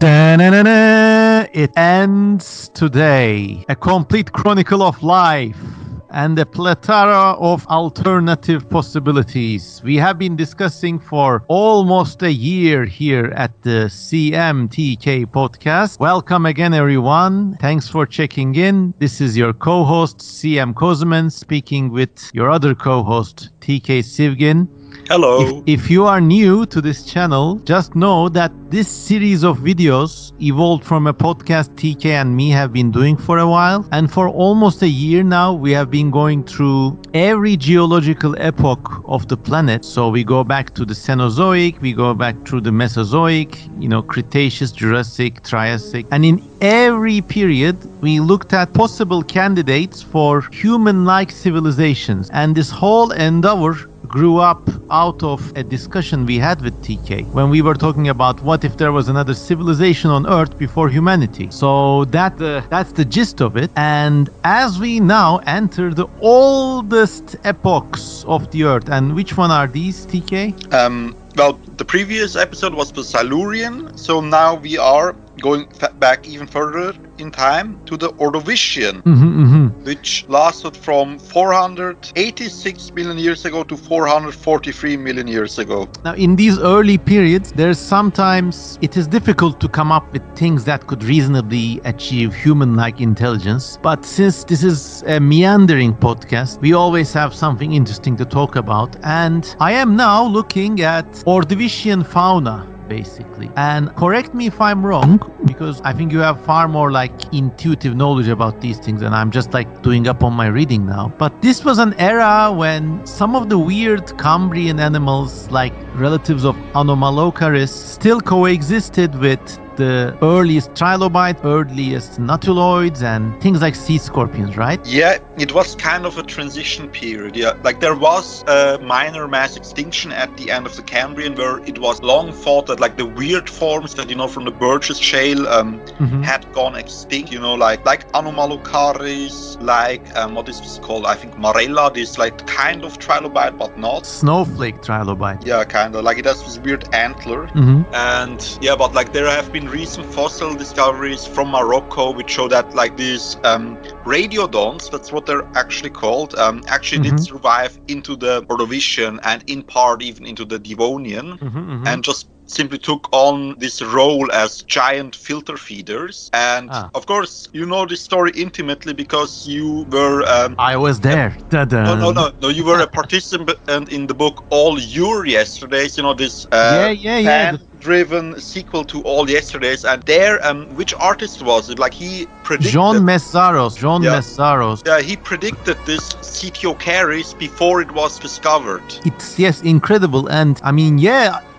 Da-na-na-na. It ends today. A complete chronicle of life and a plethora of alternative possibilities. We have been discussing for almost a year here at the CMTK podcast. Welcome again, everyone. Thanks for checking in. This is your co-host, CM Kosemen, speaking with your other co-host, TK Sivgin. Hello. If you are new to this channel, just know that this series of videos evolved from a podcast TK and me have been doing for a while. And for almost a year now, we have been going through every geological epoch of the planet. So we go back to the Cenozoic, we go back through the Mesozoic, Cretaceous, Jurassic, Triassic. And in every period, we looked at possible candidates for human-like civilizations. And this whole endeavor grew up out of a discussion we had with TK when we were talking about what if there was another civilization on Earth before humanity. So that's the gist of it. And as we now enter the oldest epochs of the Earth, and which one are these, TK? Well, the previous episode was the Silurian, so now we are going back even further in time to the Ordovician, which lasted from 486 million years ago to 443 million years ago. Now, in these early periods, sometimes it is difficult to come up with things that could reasonably achieve human-like intelligence. But since this is a meandering podcast, we always have something interesting to talk about. And I am now looking at Ordovician fauna, basically. And correct me if I'm wrong, because I think you have far more intuitive knowledge about these things, and I'm just doing up on my reading now. But this was an era when some of the weird Cambrian animals, like relatives of Anomalocharys, still coexisted with the earliest trilobites, earliest nautiloids, and things like sea scorpions, right? Yeah, it was kind of a transition period. Yeah, there was a minor mass extinction at the end of the Cambrian, where it was long thought that the weird forms that from the Burgess Shale had gone extinct. Like Anomalocharys, what is this called? I think Marella, this kind of trilobite, but not snowflake trilobite. Yeah, kind of it has this weird antler. And yeah, but there have been recent fossil discoveries from Morocco which show that these radiodonts, that's what they're actually called, actually did survive into the Ordovician and in part even into the Devonian, and just simply took on this role as giant filter feeders. And of course, you know this story intimately because you were I was there. No, you were a participant in the book All Your Yesterdays, this fan-driven sequel to All Yesterdays. And there, which artist was it? He predicted John Meszaros. Yeah, he predicted this Ediacaran before it was discovered. It's incredible. And I mean,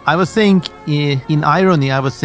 I was saying, in irony, I was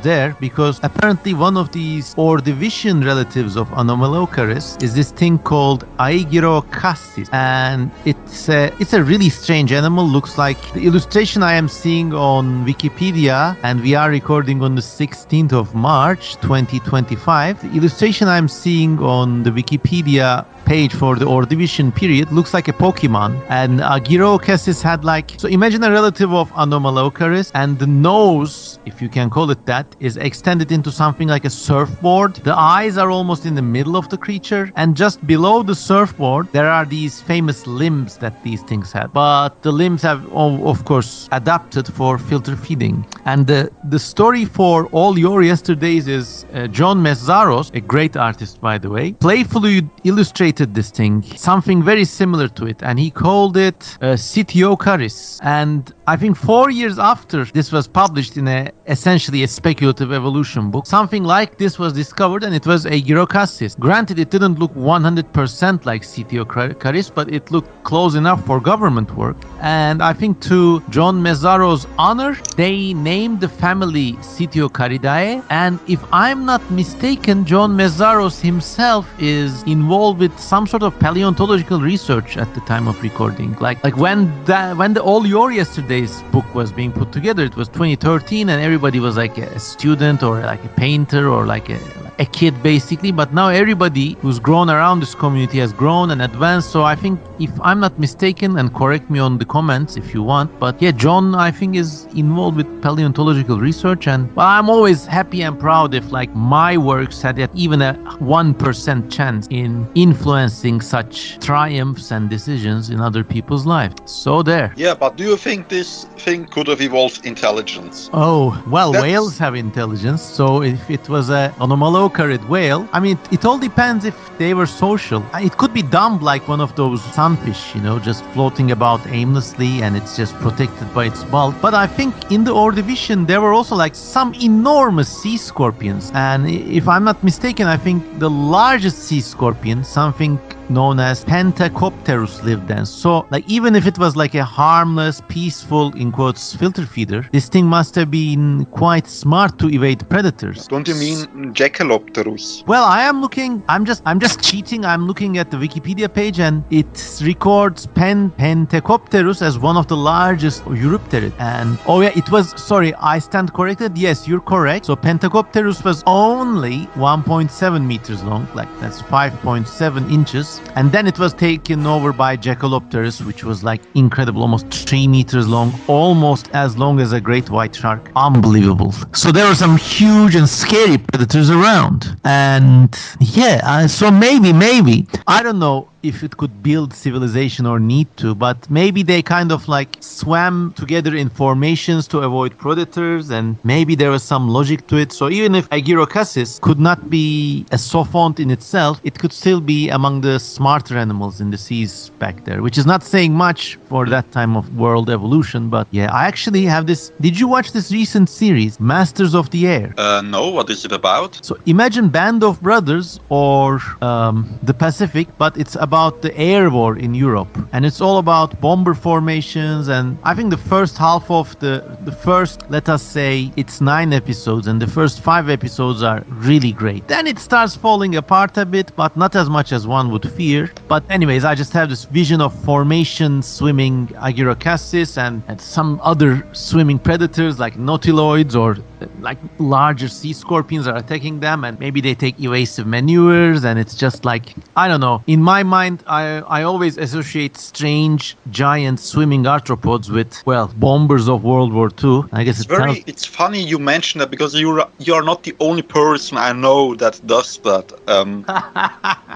there because apparently one of these Ordovician relatives of Anomalocharys is this thing called Ediacaran, and it's a really strange animal. Looks like the illustration I am seeing on Wikipedia, and we are recording on the 16th of March 2025. The illustration I'm seeing on the Wikipedia page for the Ordovician period looks like a Pokemon, and Ediacaran had so imagine a relative of Anomalocharys, and the nose, if you can call it that, is extended into something like a surfboard. The eyes are almost in the middle of the creature, and just below the surfboard there are these famous limbs that these things had, but the limbs have of course adapted for filter feeding. And the story for All Your Yesterdays is John Meszaros, a great artist by the way, playfully illustrated this thing, something very similar to it, and he called it Ediacaran. And I think 4 years after this was published in essentially a speculative evolution book, something like this was discovered, and it was Ediacaran. Granted, it didn't look 100% like Ediacaran, but it looked close enough for government work. And I think to John Meszaros' honor, they named the family Ediacaridae. And if I'm not mistaken, John Meszaros himself is involved with some sort of paleontological research at the time of recording. When the All Your Yesterdays book was being put together, it was 2013, and everybody was a student or a painter or a a kid basically, but now everybody who's grown around this community has grown and advanced. So I think, if I'm not mistaken, and correct me on the comments if you want, but yeah, John, I think, is involved with paleontological research, and well, I'm always happy and proud if like my works had even a 1% chance in influencing such triumphs and decisions in other people's lives. So there. Yeah, but do you think this thing could have evolved intelligence? Oh, well, whales have intelligence, so if it was an anomalocaurid whale, I mean, it all depends if they were social. It could be dumb like one of those sunfish, just floating about aimlessly, and it's just protected by its bulk. But I think in the Ordovician there were also like some enormous sea scorpions, and if I'm not mistaken, I think the largest sea scorpion, something known as Pentacopterus, lived then. So like, even if it was like a harmless, peaceful, in quotes, filter feeder, this thing must have been quite smart to evade predators. Don't you mean Jacalopterus? Well, I'm just cheating. I'm looking at the Wikipedia page, and it records Pentacopterus as one of the largest Eurypterid. And oh yeah, it was, sorry, I stand corrected. Yes, you're correct. So Pentacopterus was only 1.7 meters long, like that's 5.7 inches. And then it was taken over by Jacalopterus, which was like incredible, almost 3 meters long, almost as long as a great white shark. Unbelievable. So there were some huge and scary predators around. And yeah, so maybe, I don't know if it could build civilization or need to, but maybe they kind of like swam together in formations to avoid predators, and maybe there was some logic to it. So even if Agirocassis could not be a zoophyte in itself, it could still be among the smarter animals in the seas back there, which is not saying much for that time of world evolution. But yeah, I actually have this. Did you watch this recent series, Masters of the Air? No, what is it about? So imagine Band of Brothers or the Pacific, but it's about the air war in Europe, and it's all about bomber formations. And I think the first half of the first, let us say, it's 9 episodes, and the first 5 episodes are really great. Then it starts falling apart a bit, but not as much as one would fear. But anyways, I just have this vision of formation swimming Agirocassis and some other swimming predators like nautiloids or like larger sea scorpions are attacking them, and maybe they take evasive maneuvers, and it's just like, I don't know, in my mind I always associate strange giant swimming arthropods with, well, bombers of World War II. I guess it's funny you mention that, because you're not the only person I know that does that.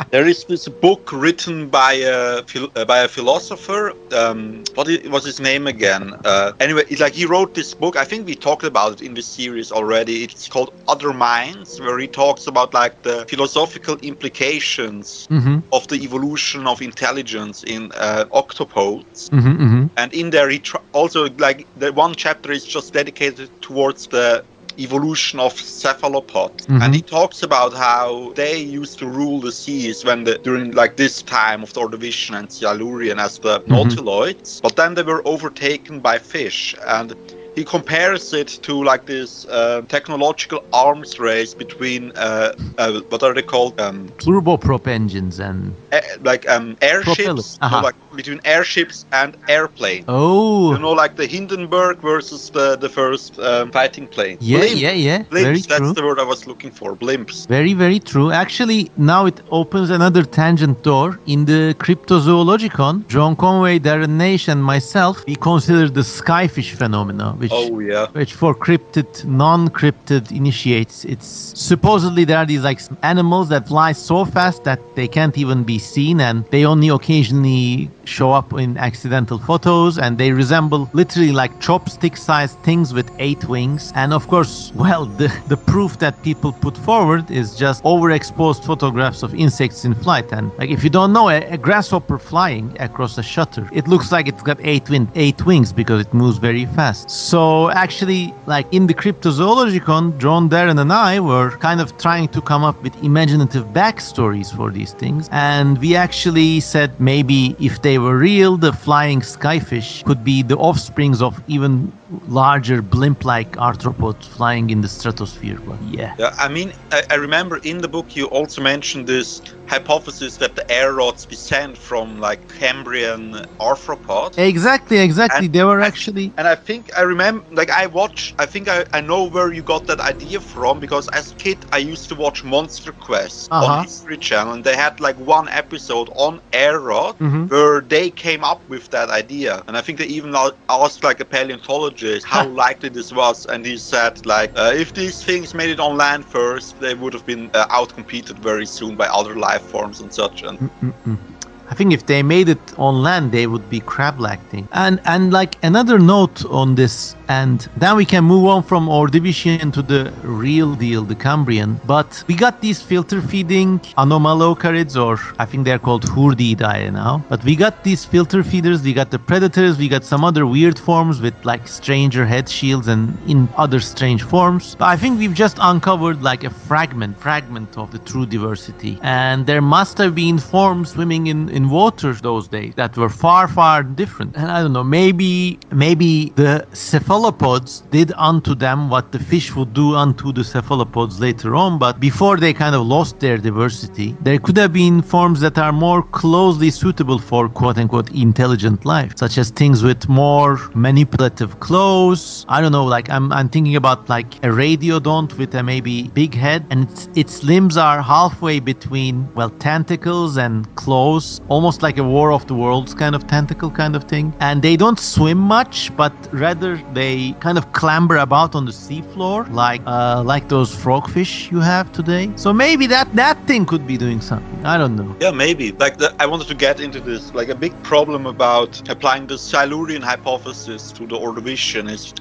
There is this book written by a philosopher. What was his name again? Anyway, he wrote this book. I think we talked about it in this series already. It's called Other Minds, where he talks about like the philosophical implications of the evolution of intelligence in octopods. And in there he also, like, the one chapter is just dedicated towards the evolution of cephalopods, and he talks about how they used to rule the seas during like this time of the Ordovician and Silurian as the nautiloids, but then they were overtaken by fish. And he compares it to like this technological arms race between what are they called? Turboprop engines and airships. Like between airships and airplanes. Oh, like the Hindenburg versus the first fighting plane. Yeah. Blimps, Very that's true. the word I was looking for. Blimps. Very, very true. Actually, now it opens another tangent door. In the Cryptozoologicon, John Conway, Darren Naish, and myself, we consider the skyfish phenomena, which for cryptid, non-cryptid initiates. It's supposedly there are these like animals that fly so fast that they can't even be seen, and they only occasionally show up in accidental photos, and they resemble literally like chopstick-sized things with 8 wings. And of course, well, the proof that people put forward is just overexposed photographs of insects in flight. And like, if you don't know, a grasshopper flying across a shutter, it looks like it's got 8 wings because it moves very fast. So actually, like in the Cryptozoologicon, John, Darren, and I were kind of trying to come up with imaginative backstories for these things, and we actually said maybe if they were real, the flying skyfish could be the offsprings of even larger blimp-like arthropods flying in the stratosphere. But yeah, I mean, I remember in the book you also mentioned this hypothesis that the air rods descend from like Cambrian arthropods. Exactly. They were actually... And I think I remember remember, like I think I know where you got that idea from, because as a kid I used to watch Monster Quest on History Channel, and they had like one episode on air rod where they came up with that idea. And I think they even asked like a paleontologist how likely this was, and he said like if these things made it on land first, they would have been outcompeted very soon by other life forms and such. And I think if they made it on land, they would be crab-lacting. And like another note on this, and then we can move on from Ordovician to the real deal, the Cambrian. But we got these filter-feeding anomalocarids, or I think they're called Hurdiidae now. But we got these filter feeders, we got the predators, we got some other weird forms with like stranger head shields and in other strange forms. But I think we've just uncovered like a fragment of the true diversity. And there must have been forms swimming in water those days that were far different. And I don't know, maybe the cephalopods did unto them what the fish would do unto the cephalopods later on, but before they kind of lost their diversity, there could have been forms that are more closely suitable for quote-unquote intelligent life, such as things with more manipulative claws. I don't know, like I'm thinking about like a radiodont with a maybe big head, and its limbs are halfway between, well, tentacles and claws, almost like a War of the Worlds kind of tentacle kind of thing. And they don't swim much, but rather they kind of clamber about on the seafloor, like those frogfish you have today. So maybe that thing could be doing something. I don't know. Yeah, maybe. I wanted to get into this. Like a big problem about applying the Silurian hypothesis to the Ordovician is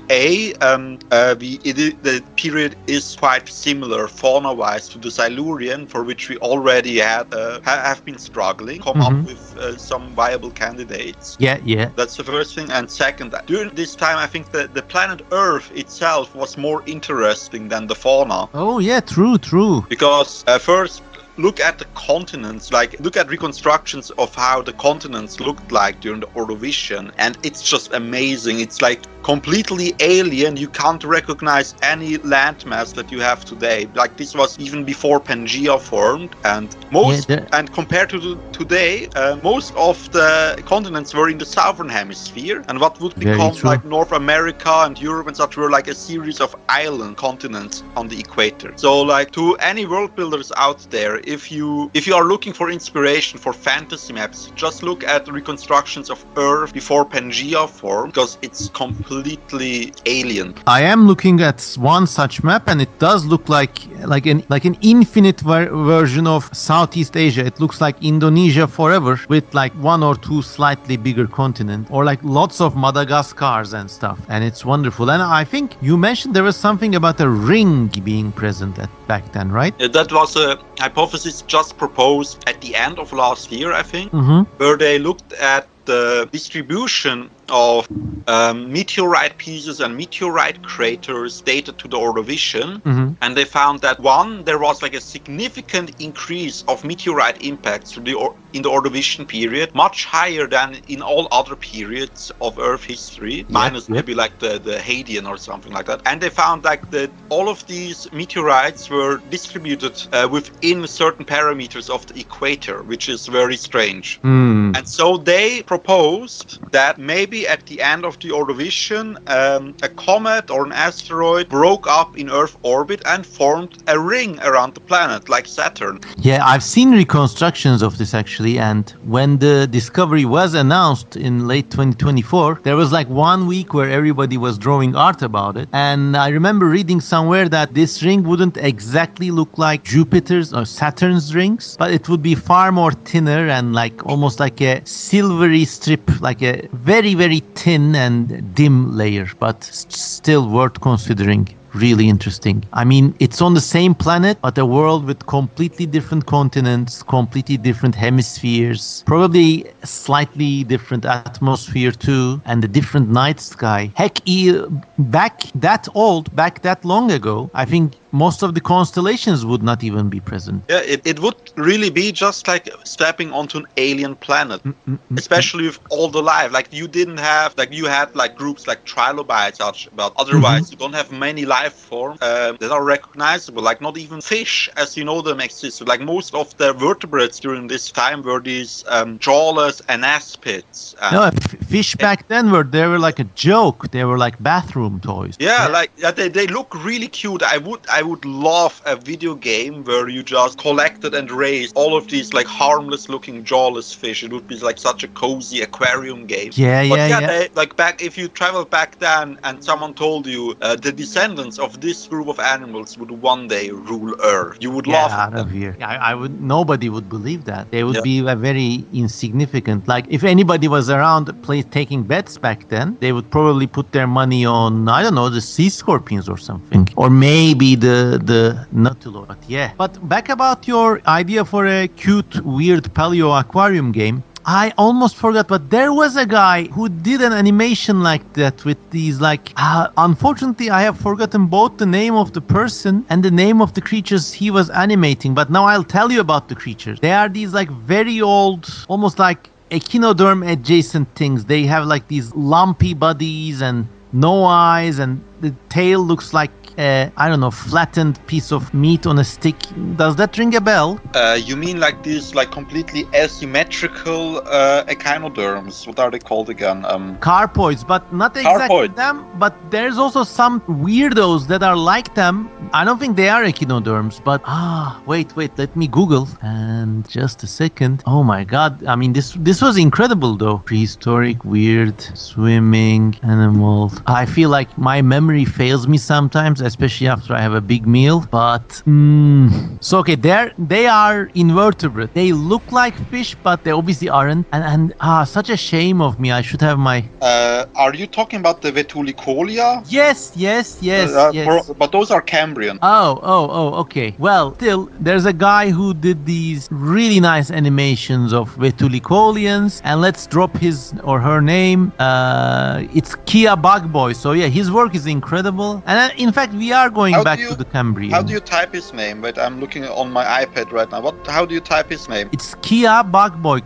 the period is quite similar fauna-wise to the Silurian, for which we already have been struggling. Come up with some viable candidates. Yeah. That's the first thing. And second, during this time, I think that the planet Earth itself was more interesting than the fauna. Oh yeah, true. Because first, look at the continents, like look at reconstructions of how the continents looked like during the Ordovician, and it's just amazing. It's like completely alien. You can't recognize any landmass that you have today. Like this was even before Pangea formed, and and compared to today, most of the continents were in the southern hemisphere, and what would become like North America and Europe and such were like a series of island continents on the equator. So like to any world builders out there, if you are looking for inspiration for fantasy maps, just look at the reconstructions of Earth before Pangea formed, because it's completely alien. I am looking at one such map, and it does look like an infinite version of Southeast Asia. It looks like Indonesia forever, with like one or two slightly bigger continents, or like lots of Madagascars and stuff. And it's wonderful. And I think you mentioned there was something about a ring being present back then, right? That was a hypothesis just proposed at the end of last year, I think, where they looked at the distribution of meteorite pieces and meteorite craters dated to the Ordovician, and they found that there was like a significant increase of meteorite impacts in the Ordovician period, much higher than in all other periods of Earth history, minus maybe like the Hadean or something like that. And they found like that all of these meteorites were distributed within certain parameters of the equator, which is very strange. And so they proposed that maybe at the end of the Ordovician, a comet or an asteroid broke up in Earth orbit and formed a ring around the planet, like Saturn. Yeah, I've seen reconstructions of this actually, and when the discovery was announced in late 2024, there was like 1 week where everybody was drawing art about it. And I remember reading somewhere that this ring wouldn't exactly look like Jupiter's or Saturn's rings, but it would be far more thinner and like almost like a silvery strip, like a very thin and dim layer, but still worth considering. Really interesting. I mean, it's on the same planet, but a world with completely different continents, completely different hemispheres, probably slightly different atmosphere too, and a different night sky. Heck, back that long ago, I think most of the constellations would not even be present. Yeah, it would really be just like stepping onto an alien planet, especially with all the life. Like you didn't have, like you had like groups like trilobites, but otherwise you don't have many life forms that are recognizable. Like not even fish, as you know them, exist. Like most of the vertebrates during this time were these jawless anaspids. No, fish back then they were like a joke. They were like bathroom toys. Yeah, like they look really cute. I would love a video game where you just collected and raised all of these like harmless looking jawless fish. It would be like such a cozy aquarium game. They, like back, if you travel back then and someone told you the descendants of this group of animals would one day rule Earth, you would laugh at them. Out of here. I would. Nobody would believe that. They would be very insignificant. Like if anybody was around taking bets back then, they would probably put their money on, I don't know, the sea scorpions or something, or maybe the Nautilus. But yeah. But back about your idea for a cute, weird paleo aquarium game. I almost forgot, but there was a guy who did an animation like that with these like, unfortunately I have forgotten both the name of the person and the name of the creatures he was animating, but now I'll tell you about the creatures. They are these like very old, almost like echinoderm adjacent things. They have like these lumpy bodies and no eyes, and the tail looks like I don't know, flattened piece of meat on a stick. Does that ring a bell? You mean like these like completely asymmetrical echinoderms? What are they called again? Carpoids, but not exactly them. But there's also some weirdos that are like them. I don't think they are echinoderms, but wait, let me Google. And just a second. Oh my God! I mean, this was incredible though. Prehistoric, weird, swimming animals. I feel like my memory fails me sometimes, especially after I have a big meal. But so okay, they are invertebrate. They look like fish, but they obviously aren't. And such a shame of me. I should have my. Are you talking about the Vetulicolia? Yes. But those are Cambrian. Oh, okay. Well, still, there's a guy who did these really nice animations of Vetulicolians, and let's drop his or her name. It's Kia Bugboy. So yeah, his work is incredible. And in fact, we are going back to the Cambrian. How do you type his name? Wait, I'm looking on my iPad right now. How do you type his name? It's Kia Bugboy.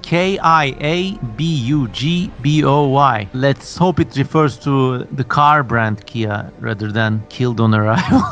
Kiabugboy. Let's hope it refers to the car brand Kia rather than killed on arrival.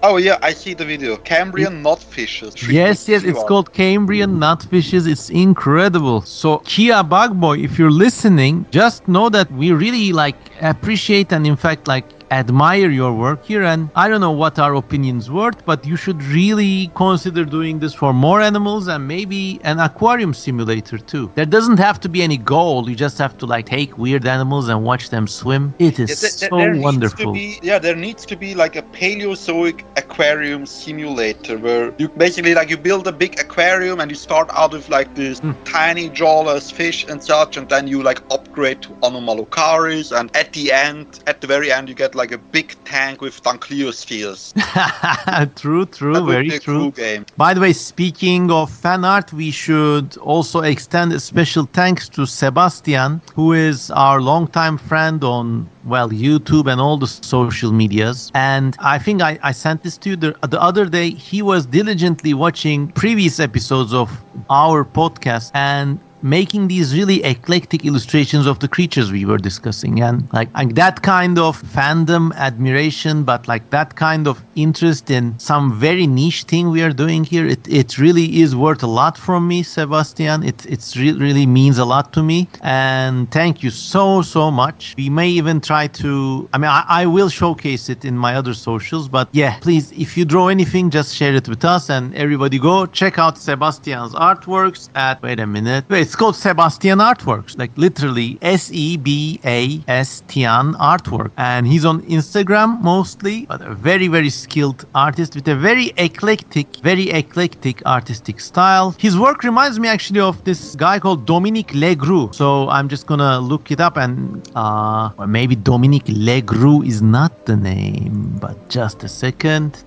Oh yeah, I see the video. Cambrian nutfishes. Yes, it's called Cambrian nutfishes. It's incredible. So Kia Bugboy, if you're listening, just know that we really appreciate and in fact admire your work here, and I don't know what our opinion's worth, but you should really consider doing this for more animals and maybe an aquarium simulator too. There doesn't have to be any goal. You just have to take weird animals and watch them swim. It is so wonderful. There needs to be like a Paleozoic aquarium simulator where you basically you build a big aquarium and you start out with this tiny jawless fish and such, and then you upgrade to Anomalocari's, and at the very end you get a big tank with Dunkleospheres. True, very true. Cool game. By the way, speaking of fan art, we should also extend a special thanks to Sebastian, who is our longtime friend on YouTube and all the social medias. And I think I sent this to you the other day. He was diligently watching previous episodes of our podcast and making these really eclectic illustrations of the creatures we were discussing, and that kind of fandom admiration, but that kind of interest in some very niche thing we are doing here, it really is worth a lot from me, Sebastian. It really means a lot to me, and thank you so much. We may even try to, I will showcase it in my other socials, but yeah, please, if you draw anything, just share it with us, and everybody go check out Sebastian's artworks at, it's called Sebastian Artworks, literally Sebastian Artwork, and he's on Instagram mostly, but a very, very skilled artist with a very eclectic artistic style. His work reminds me actually of this guy called Dominique Legroux, so I'm just gonna look it up, and or maybe Dominique Legroux is not the name, but just a second.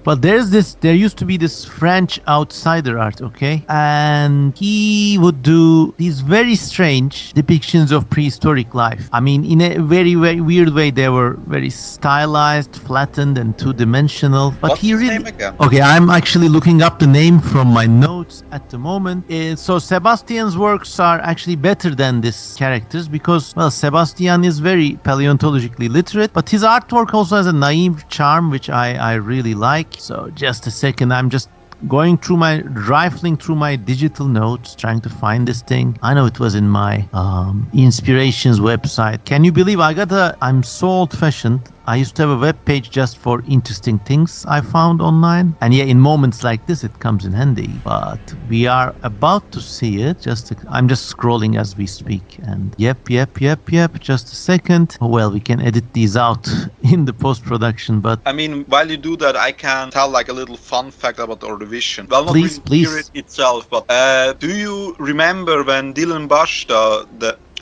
But there used to be this French outsider art, okay, and he he would do these very strange depictions of prehistoric life. I mean, in a very, very weird way, they were very stylized, flattened, and two-dimensional. But What's he his really... name again? Okay, I'm actually looking up the name from my notes at the moment. So Sebastian's works are actually better than these characters because, well, Sebastian is very paleontologically literate, but his artwork also has a naive charm, which I really like. So just a second, I'm just rifling through my digital notes, trying to find this thing. I know it was in my inspirations website. Can you believe I'm so old-fashioned. I used to have a web page just for interesting things I found online. And yeah, in moments like this, it comes in handy. But we are about to see it. I'm just scrolling as we speak. And yep. Just a second. Well, we can edit these out in the post-production, but... I mean, while you do that, I can tell like a little fun fact about Ordovician. Well, not please. it itself, but do you remember when Dylan Bashta,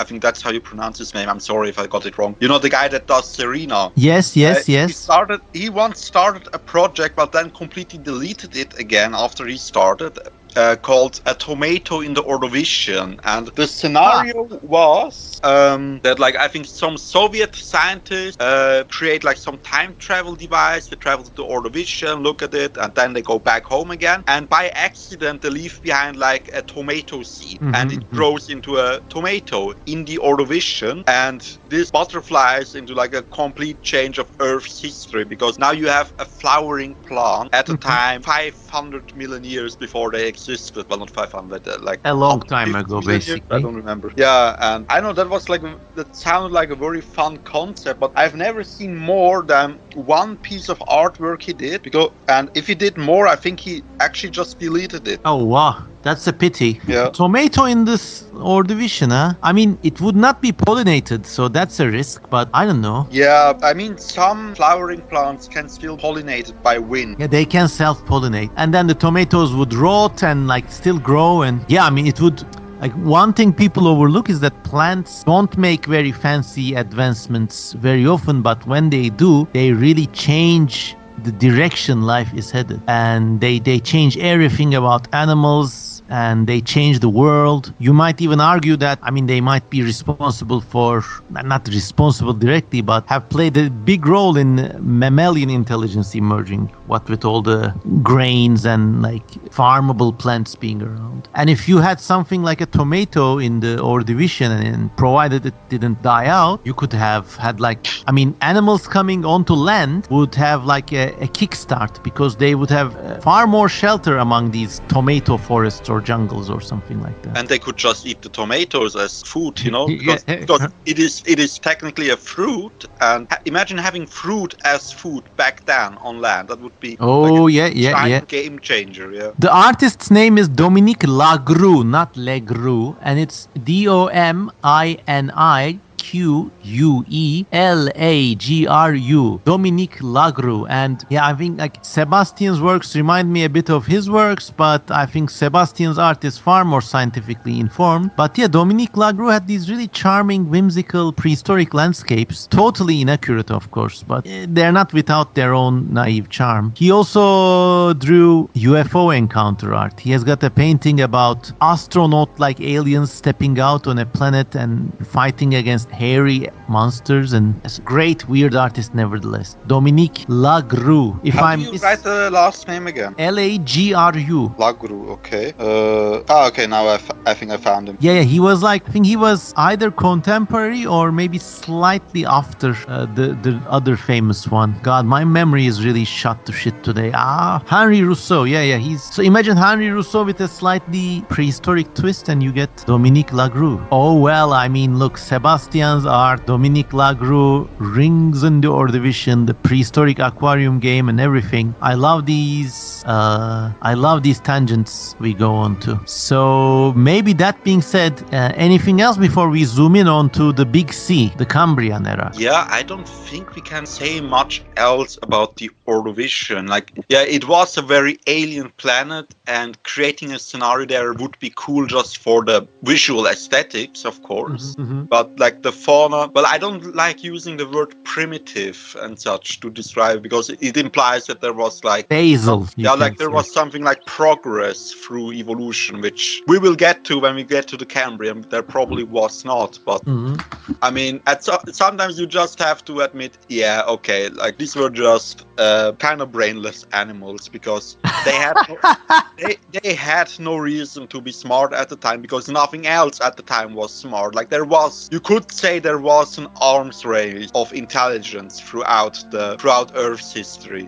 I think that's how you pronounce his name. I'm sorry if I got it wrong. You know, the guy that does Serena. Yes. He once started a project, but then completely deleted it again after he started. Called A Tomato in the Ordovician, and the scenario was that like I think some Soviet scientists create like some time travel device. They travel to the Ordovician, look at it, and then they go back home again, and by accident they leave behind like a tomato seed, and it grows into a tomato in the Ordovician, and this butterflies into like a complete change of Earth's history, because now you have a flowering plant at a time 500 million years before they existed. Well, not 500, like a long time ago, basically. I don't remember. Yeah, and I know that sounded like a very fun concept, but I've never seen more than one piece of artwork he did. And if he did more, I think he actually just deleted it. Oh wow, that's a pity. Yeah. Tomato in this Ordovician, huh? I mean, it would not be pollinated, so that's a risk, but I don't know. Yeah, I mean, some flowering plants can still pollinate it by wind. Yeah, they can self-pollinate, and then the tomatoes would rot and like still grow, and yeah, I mean, it would... Like, one thing people overlook is that plants don't make very fancy advancements very often, but when they do, they really change the direction life is headed. And they change everything about animals, and they change the world. You might even argue that, I mean, they might be responsible for, not responsible directly, but have played a big role in mammalian intelligence emerging, what with all the grains and like farmable plants being around. And if you had something like a tomato in the Ordovician, and provided it didn't die out, you could have had like, I mean, animals coming onto land would have like a kickstart, because they would have far more shelter among these tomato forests or jungles or something like that. And they could just eat the tomatoes as food, you know, because it is technically a fruit. And imagine having fruit as food back then on land. That would be giant game changer. Yeah. The artist's name is Dominique Lagru, not Legru, and it's DOMINI QUELAGRU, Dominique Lagru. And yeah, I think like Sebastian's works remind me a bit of his works, but I think Sebastian's art is far more scientifically informed. But yeah, Dominique Lagru had these really charming, whimsical prehistoric landscapes, totally inaccurate of course, but they're not without their own naive charm. He also drew UFO encounter art. He has got a painting about astronaut-like aliens stepping out on a planet and fighting against hairy monsters, and it's a great weird artist nevertheless. Dominique Lagru. How do you write the last name again? Lagru. Lagru, okay. Okay, now I think I found him. Yeah, he was like, I think he was either contemporary or maybe slightly after the other famous one. God, my memory is really shot to shit today. Henri Rousseau. Yeah. So imagine Henri Rousseau with a slightly prehistoric twist, and you get Dominique Lagru. Oh well, I mean, look, Sebastian's art, Dominique Lagru, rings in the Ordovician, the prehistoric aquarium game, and everything. I love these tangents we go on to. So maybe that being said, anything else before we zoom in onto the big C, the Cambrian era? Yeah, I don't think we can say much else about the Ordovician. Like, yeah, it was a very alien planet, and creating a scenario there would be cool just for the visual aesthetics, of course. But like the the fauna. Well, I don't like using the word primitive and such to describe, because it implies that there was like basal. There was something like progress through evolution, which we will get to when we get to the Cambrian. There probably was not, but I mean, sometimes you just have to admit, yeah, okay, like these were just kind of brainless animals, because they had they had no reason to be smart at the time, because nothing else at the time was smart. Like you could say there was an arms race of intelligence throughout Earth's history.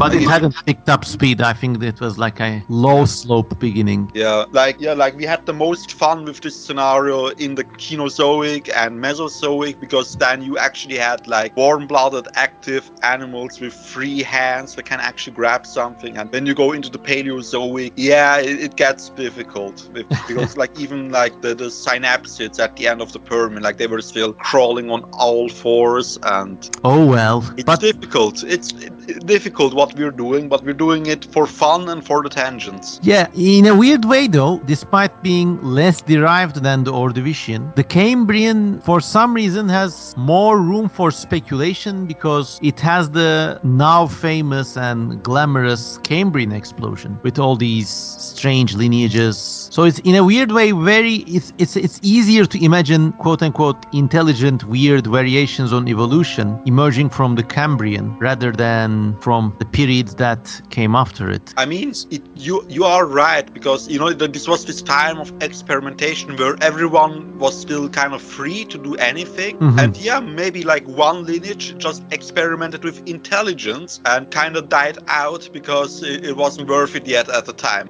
But it hadn't picked up speed. I think it was like a low slope beginning. Like we had the most fun with this scenario in the Cenozoic and Mesozoic, because then you actually had like warm-blooded active animals with 3 hands that can actually grab something. And when you go into the Paleozoic, it gets difficult, because like even like the synapsids at the end of the Permian, like they were still crawling on all fours, and it's difficult. It's difficult what we're doing, but we're doing it for fun and for the tangents. Yeah, in a weird way though, despite being less derived than the Ordovician, the Cambrian for some reason has more room for speculation, because it has the now famous and glamorous Cambrian explosion with all these strange lineages. So it's in a weird way it's easier to imagine quote unquote intelligent weird variations on evolution emerging from the Cambrian rather than from the periods that came after it. I mean, you are right, because this was this time of experimentation where everyone was still kind of free to do anything, and maybe like one lineage just experimented with intelligence and kind of died out because it wasn't worth it yet at the time.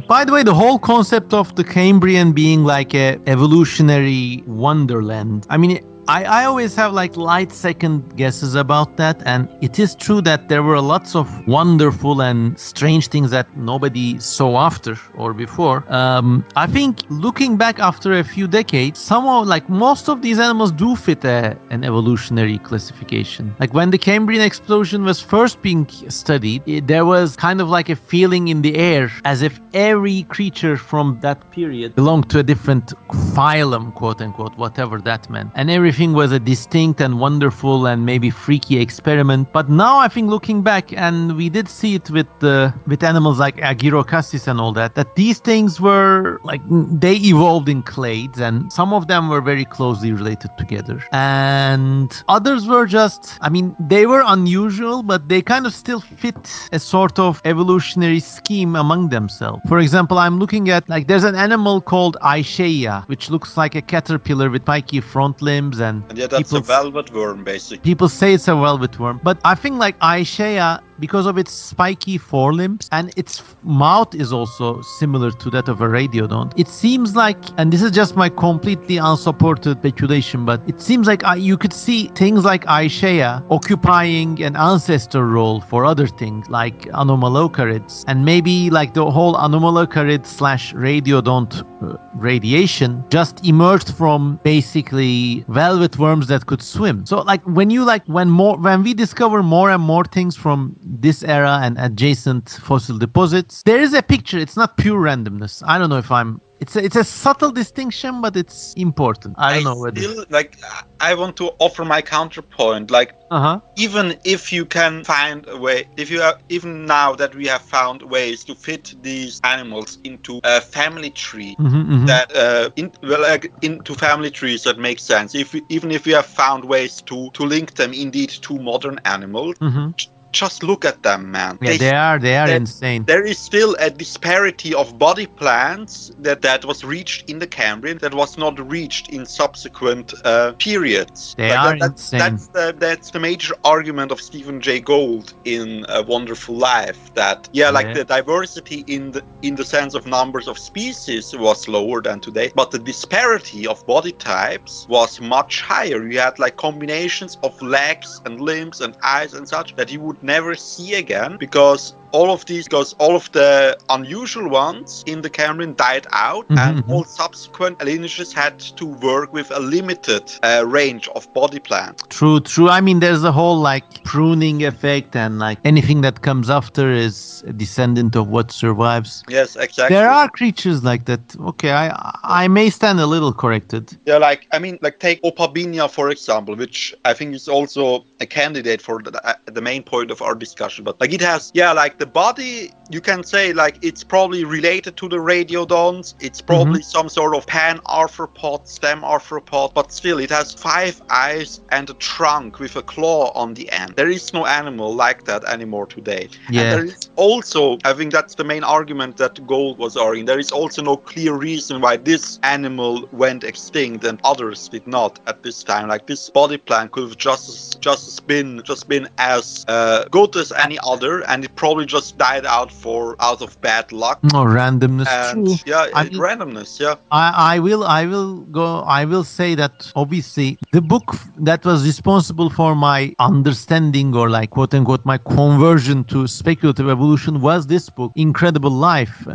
By the way, the whole concept of the Cambrian being like a evolutionary wonderland, I mean, I always have like light second guesses about that, and it is true that there were lots of wonderful and strange things that nobody saw after or before. I think looking back after a few decades, somehow like most of these animals do fit an evolutionary classification. Like when the Cambrian explosion was first being studied, there was kind of like a feeling in the air as if every creature from that period belonged to a different phylum, quote unquote, whatever that meant, and everything was a distinct and wonderful and maybe freaky experiment. But now I think looking back, and we did see it with animals like Agirocassis and all that these things were like, they evolved in clades, and some of them were very closely related together, and others were just, I mean, they were unusual, but they kind of still fit a sort of evolutionary scheme among themselves. For example, I'm looking at, like, there's an animal called Aisheia, which looks like a caterpillar with spiky front limbs, and that's a velvet worm, basically. People say it's a velvet worm, but I think like Aisheia, because of its spiky forelimbs and its mouth is also similar to that of a radiodont, it seems like, and this is just my completely unsupported speculation, but it seems like you could see things like Aisheia occupying an ancestor role for other things like anomalocarids, and maybe like the whole anomalocarids / radiodont radiation just emerged from basically velvet worms that could swim. So like when we discover more and more things from this era and adjacent fossil deposits, there is a picture. It's not pure randomness. I don't know if it's a subtle distinction, but it's important. I don't know whether. Still, I want to offer my counterpoint. Even if you can find a way, even now that we have found ways to fit these animals into a family tree, into family trees that make sense. Even if we have found ways to link them indeed to modern animals. Just look at them, man. Yeah, they are insane. There is still a disparity of body plans that was reached in the Cambrian that was not reached in subsequent periods. They are insane. That's the major argument of Stephen Jay Gould in A Wonderful Life. That the diversity in the sense of numbers of species was lower than today, but the disparity of body types was much higher. You had like combinations of legs and limbs and eyes and such that you would never see again, because all of these, because all of the unusual ones in the Cambrian died out, and all subsequent lineages had to work with a limited range of body plan. True. I mean, there's a whole like pruning effect, and like anything that comes after is a descendant of what survives. Yes, exactly. There are creatures like that. Okay, I may stand a little corrected. Yeah, like, I mean, like take Opabinia, for example, which I think is also a candidate for the main point of our discussion. But like it has, like the body, you can say like it's probably related to the radiodons. It's probably some sort of pan-arthropod, stem-arthropod, but still it has 5 eyes and a trunk with a claw on the end. There is no animal like that anymore today. Yeah. And there is also, I think that's the main argument that Gold was arguing, there is also no clear reason why this animal went extinct and others did not at this time. Like this body plan could have just been as good as any other, and it probably just died out of bad luck. Or randomness. And true. Randomness. Yeah. I will say that obviously the book that was responsible for my understanding, or like quote unquote my conversion to speculative evolution, was this book, Incredible Life,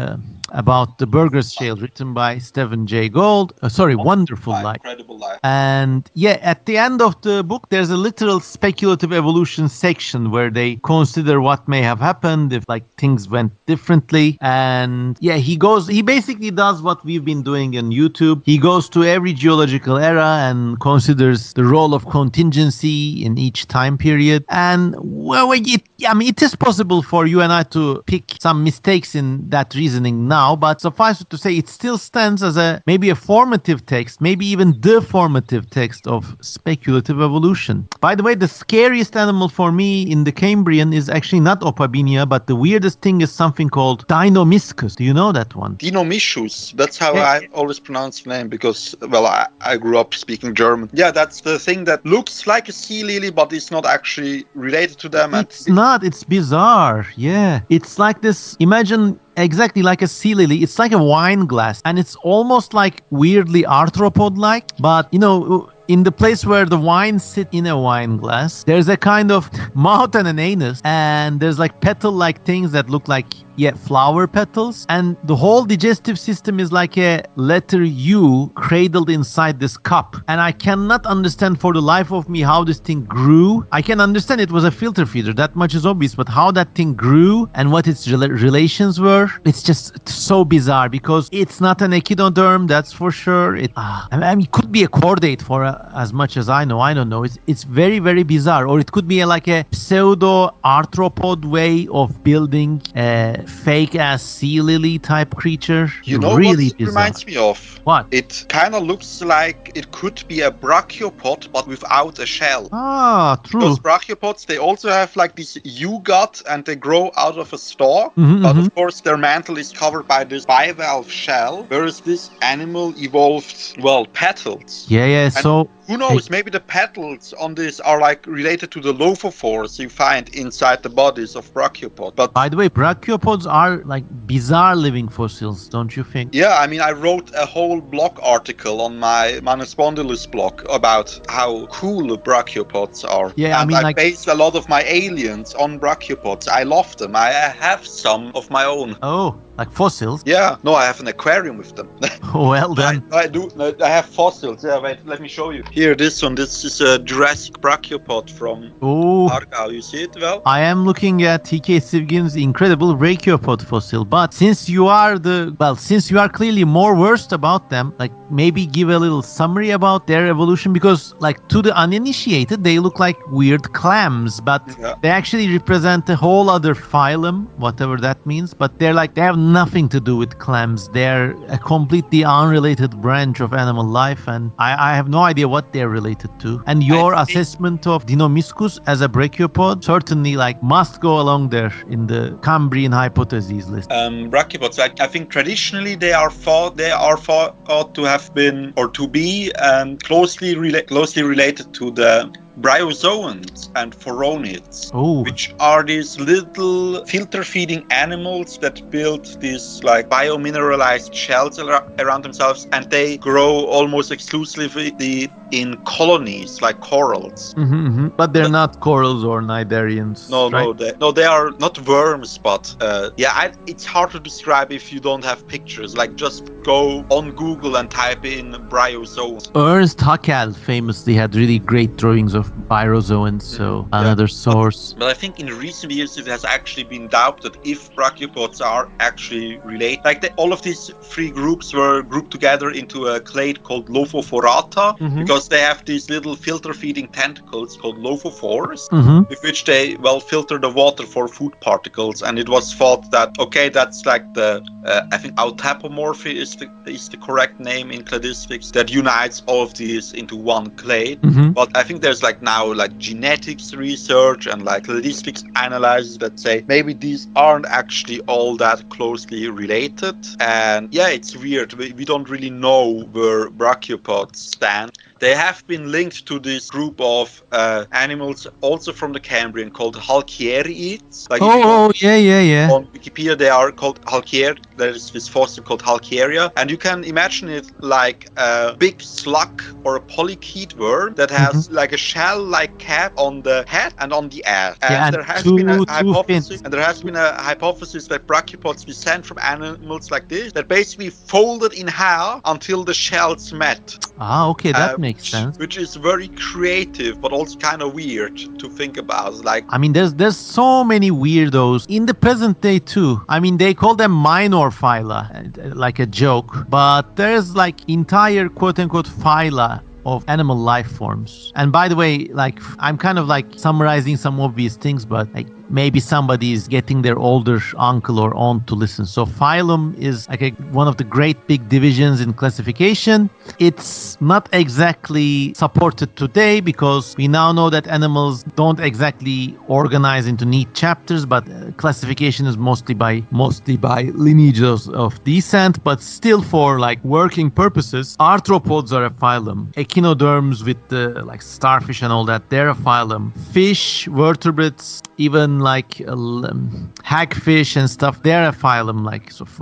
about the Burgers shale, written by Stephen Jay Gould. Wonderful Life. Incredible Life. And at the end of the book, there's a literal speculative evolution section where they consider what may have happened if like things went differently. And he basically does what we've been doing on YouTube. He goes to every geological era and considers the role of contingency in each time period. And it is possible for you and I to pick some mistakes in that reasoning now, but suffice it to say, it still stands as maybe a formative text, maybe even the formative text of speculative evolution. By the way, the scariest animal for me in the Cambrian is actually not Opabinia, but the weirdest thing is something called Dinomyscus. Do you know that one? Dinomyscus. That's how I always pronounce the name, because, I grew up speaking German. Yeah, that's the thing that looks like a sea lily, but it's not actually related to them. It's not. It's bizarre. Yeah. It's like this. Imagine exactly like a sea lily. It's like a wine glass, and it's almost like weirdly arthropod-like, but in the place where the wine sit in a wine glass, there's a kind of mouth and an anus, and there's like petal-like things that look like flower petals, and the whole digestive system is like a letter U cradled inside this cup. And I cannot understand for the life of me how this thing grew. I can understand it was a filter feeder, that much is obvious, but how that thing grew and what its relations were, it's just so bizarre, because it's not an echinoderm, that's for sure. It could be a chordate for as much as I know. I don't know. It's very, very bizarre. Or it could be like a pseudo arthropod way of building a fake ass sea lily type creature. Really what it reminds me of? What? It kind of looks like it could be a brachiopod, but without a shell. Ah, true. Those brachiopods, they also have like this U-gut, and they grow out of a stalk. But of course, their mantle is covered by this bivalve shell, whereas this animal evolved, petals. Yeah. So who knows? Maybe the petals on this are like related to the lophophores you find inside the bodies of brachiopods. But by the way, brachiopods are like bizarre living fossils, don't you think? Yeah, I mean, I wrote a whole blog article on my Manus Spondylus blog about how cool brachiopods are. Yeah, and I based a lot of my aliens on brachiopods. I love them. I have some of my own. Oh, like fossils? Yeah. No, I have an aquarium with them. Well done. I do. I have fossils. Yeah, wait, let me show you. Here, this one. This is a Jurassic brachiopod from Argao. You see it well? I am looking at TK Sivgin's incredible brachiopod fossil. But since you are clearly more versed about them, like maybe give a little summary about their evolution, because like to the uninitiated, they look like weird clams, but they actually represent a whole other phylum, whatever that means. But they have nothing to do with clams. They're a completely unrelated branch of animal life, and I have no idea what they're related to. And your assessment of Dinomyscus as a brachiopod certainly must go along there in the Cambrian hypotheses list. Brachiopods, I think traditionally they are thought to have been or to be closely related to the bryozoans and phoronids, which are these little filter-feeding animals that build these biomineralized shells around themselves, and they grow almost exclusively in colonies, like corals. But they're not corals or cnidarians. No, they are not worms, but it's hard to describe if you don't have pictures. Like, just go on Google and type in bryozoans. Ernst Haeckel famously had really great drawings of bryozoans, so another source. But I think in recent years it has actually been doubted if brachiopods are actually related. Like, all of these three groups were grouped together into a clade called Lophophorata, because they have these little filter-feeding tentacles called lophophores, with which they filter the water for food particles. And it was thought that that's like the I think autapomorphy is the correct name in cladistics, that unites all of these into one clade. But I think there's now genetics research and cladistics analysis that say maybe these aren't actually all that closely related. And it's weird. We don't really know where brachiopods stand. They have been linked to this group of animals also from the Cambrian called Halkieriids. On Wikipedia they are called Halkier. There is this fossil called Halkieria, and you can imagine it like a big slug or a polychaete worm that has like a shell-like cap on the head and on the ass. And there has been a hypothesis that brachiopods descend from animals like this that basically folded in half until the shells met. That makes sense. Which is very creative, but also kind of weird to think about. There's so many weirdos in the present day too. They call them minor phyla, like a joke, but there's entire quote-unquote phyla of animal life forms. And by the way, I'm kind of summarizing some obvious things, but maybe somebody is getting their older uncle or aunt to listen. So phylum is one of the great big divisions in classification. It's not exactly supported today because we now know that animals don't exactly organize into neat chapters, but classification is mostly by lineages of descent. But still, for working purposes, arthropods are a phylum. Echinoderms with the starfish and all that, they're a phylum. Fish, vertebrates, even hagfish and stuff, they're a phylum,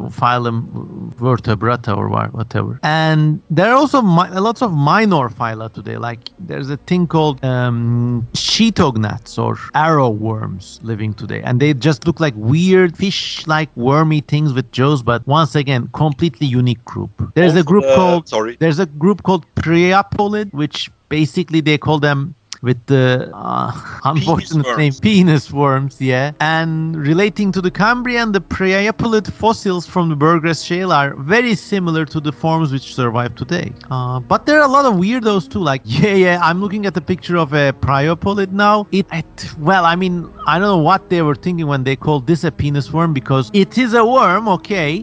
phylum vertebrata or whatever. And there are also lots of minor phyla today. There's a thing called chaetognats or arrow worms living today, and they just look like weird fish-like wormy things with jaws, but once again, completely unique group. There's a group called Priapolid, which basically they call them with the unfortunate name penis worms, and relating to the Cambrian, the Brachiopod fossils from the Burgess Shale are very similar to the forms which survive today. But there are a lot of weirdos too. I'm looking at the picture of a Brachiopod now. I don't know what they were thinking when they called this a penis worm, because it is a worm,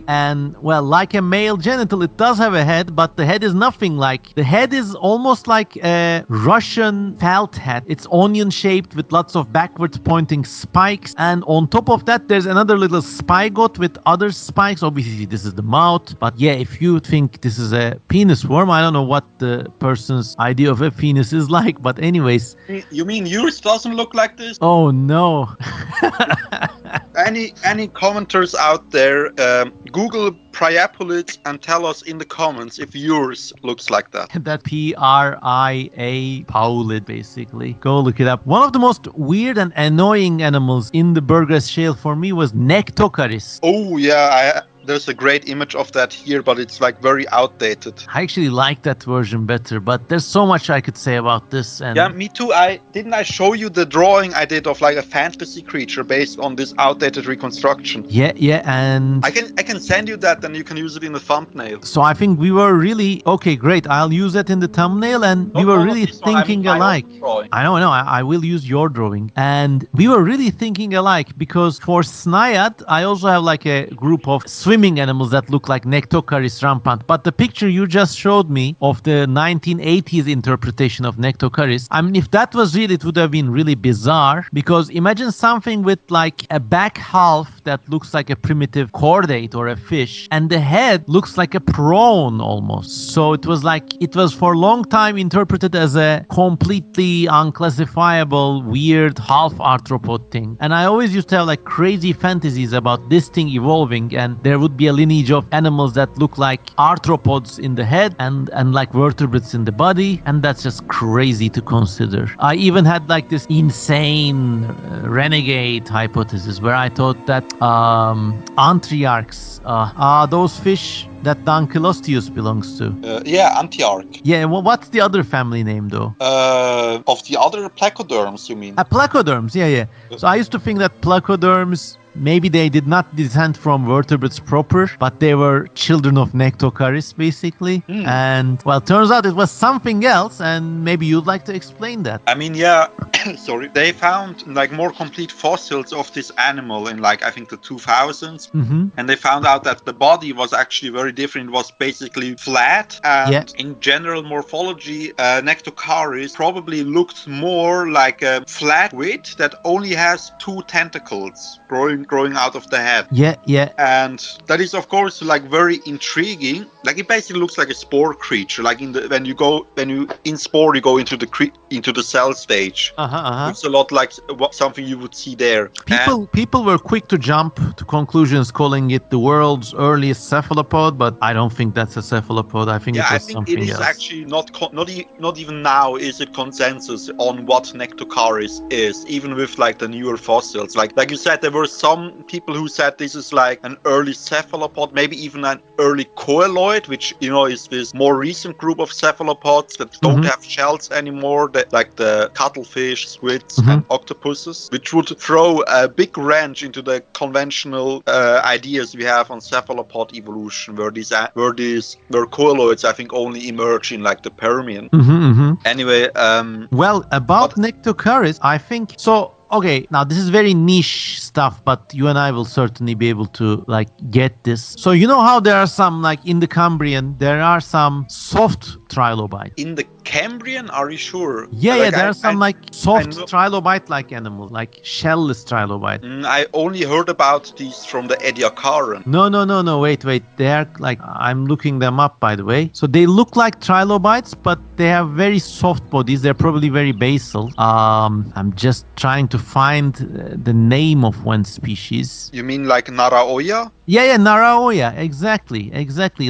and like a male genital, it does have a head, but the head is nothing like. The head is almost like a Russian felt head. It's onion shaped with lots of backwards pointing spikes, and on top of that there's another little spigot with other spikes. Obviously this is the mouth, but if you think this is a penis worm, I don't know what the person's idea of a penis is like, but anyways. You mean yours doesn't look like this? Oh no. Any commenters out there, Google Priapolids and tell us in the comments if yours looks like that. That P-R-I-A Paulid, basically. Go look it up. One of the most weird and annoying animals in the Burgess Shale for me was Nectocaris. Oh yeah, there's a great image of that here, but it's very outdated. I actually like that version better, but there's so much I could say about this. And yeah, me too. Didn't I show you the drawing I did of a fantasy creature based on this outdated reconstruction? Yeah, and I can send you that, and you can use it in the thumbnail. So I think we were really great. I'll use that in the thumbnail, and we were really thinking alike. I know. I will use your drawing, and we were really thinking alike, because for Snyad, I also have a group of swimming animals that look like Nectocaris rampant. But the picture you just showed me of the 1980s interpretation of Nectocaris, if that was real, it would have been really bizarre, because imagine something with a back half that looks like a primitive chordate or a fish, and the head looks like a prawn almost. So it was for a long time interpreted as a completely unclassifiable, weird half arthropod thing. And I always used to have crazy fantasies about this thing evolving, and there would could be a lineage of animals that look like arthropods in the head and like vertebrates in the body, and that's just crazy to consider. I even had like this insane renegade hypothesis where I thought that antriarchs are those fish that Dankilosteus belongs to. Yeah, Antiarch. Yeah, well, what's the other family name though? Of the other placoderms, you mean? Placoderms, yeah. So I used to think that placoderms, maybe they did not descend from vertebrates proper, but they were children of Nectocaris, basically. And, well, turns out it was something else, and maybe you'd like to explain that. I mean, yeah, sorry. They found, like, more complete fossils of this animal in, like, I think the 2000s. And they found out that the body was actually very different. It was basically flat, and in general morphology, Nectocaris probably looked more like a flatwit that only has 2 tentacles growing out of the head. Yeah. And that is, of course, like very intriguing. Like it basically looks like a spore creature. Like when you in spore you go into the cell stage. It's a lot like something you would see there. People were quick to jump to conclusions, calling it the world's earliest cephalopod, but I don't think that's a cephalopod. I think it was something else. It is actually not even now is it consensus on what Nectocaris is, even with like the newer fossils. Like you said, there were some people who said this is like an early cephalopod, maybe even an early coeloid, which is this more recent group of cephalopods that don't have shells anymore, like the cuttlefish, squids, and octopuses, which would throw a big wrench into the conventional ideas we have on cephalopod evolution, where coeloids I think only emerge in like the Permian. Anyway, about Nectocaris, I think so. Okay, now this is very niche stuff, but you and I will certainly be able to like get this. So you know how there are some, like in the Cambrian, there are some soft trilobites. In the Cambrian, are you sure? Yeah, there are some like soft trilobite-like animals, like shellless trilobite. I only heard about these from the Ediacaran. No, wait. They are like, I'm looking them up, by the way. So they look like trilobites, but they have very soft bodies. They're probably very basal. I'm just trying to find the name of one species. You mean like Naraoya? Yeah, Naraoya, exactly.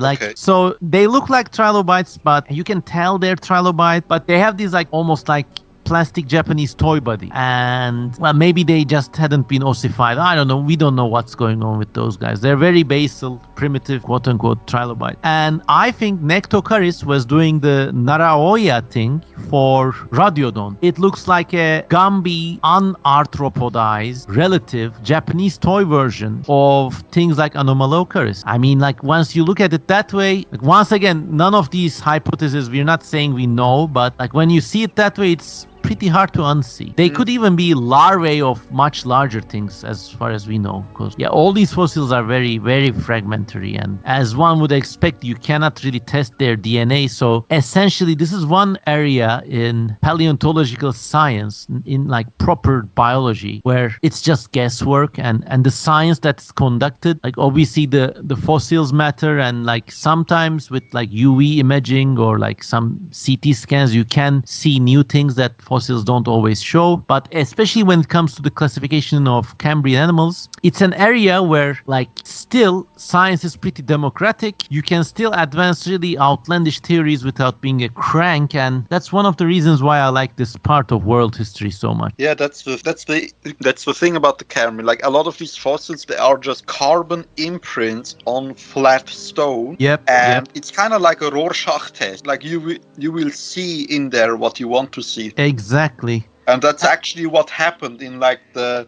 Like, okay. So they look like trilobites, but you can tell they're trilobite, but they have these like almost like plastic Japanese toy body, and well, maybe they just hadn't been ossified. I don't know. We don't know what's going on with those guys. They're very basal, primitive, quote-unquote trilobite. And I think Nectocaris was doing the Naraoya thing for Radiodon. It looks like a Gumby unarthropodized relative Japanese toy version of things like Anomalocaris. I mean, like once you look at it that way, like, once again, none of these hypotheses, we're not saying we know, but like when you see it that way, it's pretty hard to unsee. They could even be larvae of much larger things as far as we know, because all these fossils are very, very fragmentary, and as one would expect, you cannot really test their DNA. So essentially this is one area in paleontological science, in like proper biology, where it's just guesswork, and the science that's conducted, like obviously the fossils matter, and like sometimes with like UV imaging or like some CT scans you can see new things that fossils don't always show. But especially when it comes to the classification of Cambrian animals, it's an area where like still science is pretty democratic. You can still advance really outlandish theories without being a crank, and that's one of the reasons why I like this part of world history so much. Yeah, that's the thing about the Cambrian. Like a lot of these fossils, they are just carbon imprints on flat stone. And it's kind of like a Rorschach test. Like you will see in there what you want to see. Exactly. And that's actually what happened in like in the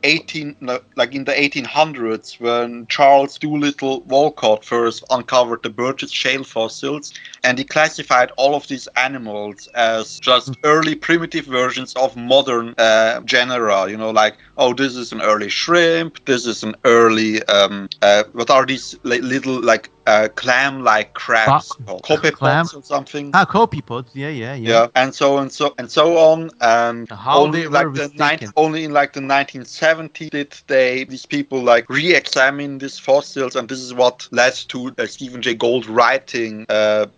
1800s, when Charles Doolittle Walcott first uncovered the Burgess Shale fossils, and he classified all of these animals as just early primitive versions of modern genera. Like, oh, this is an early shrimp, this is an early what are these little like clam-like crabs called copepods or something. Copepods, yeah. And so on. And how they were mistaken. Only in like the 1970s did these people like re-examine these fossils, and this is what led to Stephen Jay Gould writing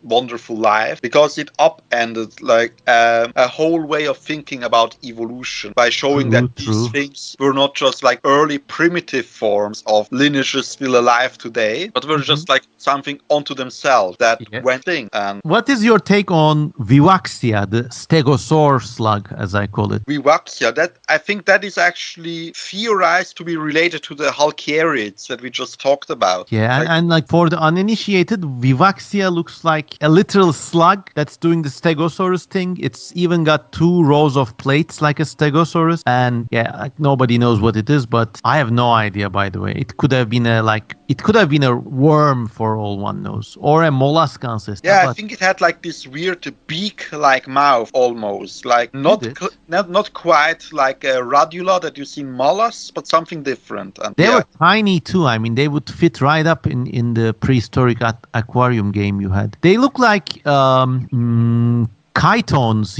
Wonderful Life, because it upended like a whole way of thinking about evolution by showing that these things were not just like early primitive forms of lineages still alive today, but were just like something onto themselves that went thing. And what is your take on Vivaxia, the stegosaur slug, as I call it? Vivaxia, that I think that is actually theorized to be related to the Halkierids that we just talked about. Yeah, and like for the uninitiated, Vivaxia looks like a literal slug that's doing the Stegosaurus thing. It's even got 2 rows of plates like a Stegosaurus, and like nobody knows what it is, but I have no idea, by the way. It could have been a worm for all one knows, or a mollusk ancestor. Yeah, I think it had like this weird beak-like mouth almost, like not quite like a radula that you see in mollusks, but something different. And they were tiny too. I mean, they would fit right up in the prehistoric aquarium game you had. They look like chitons,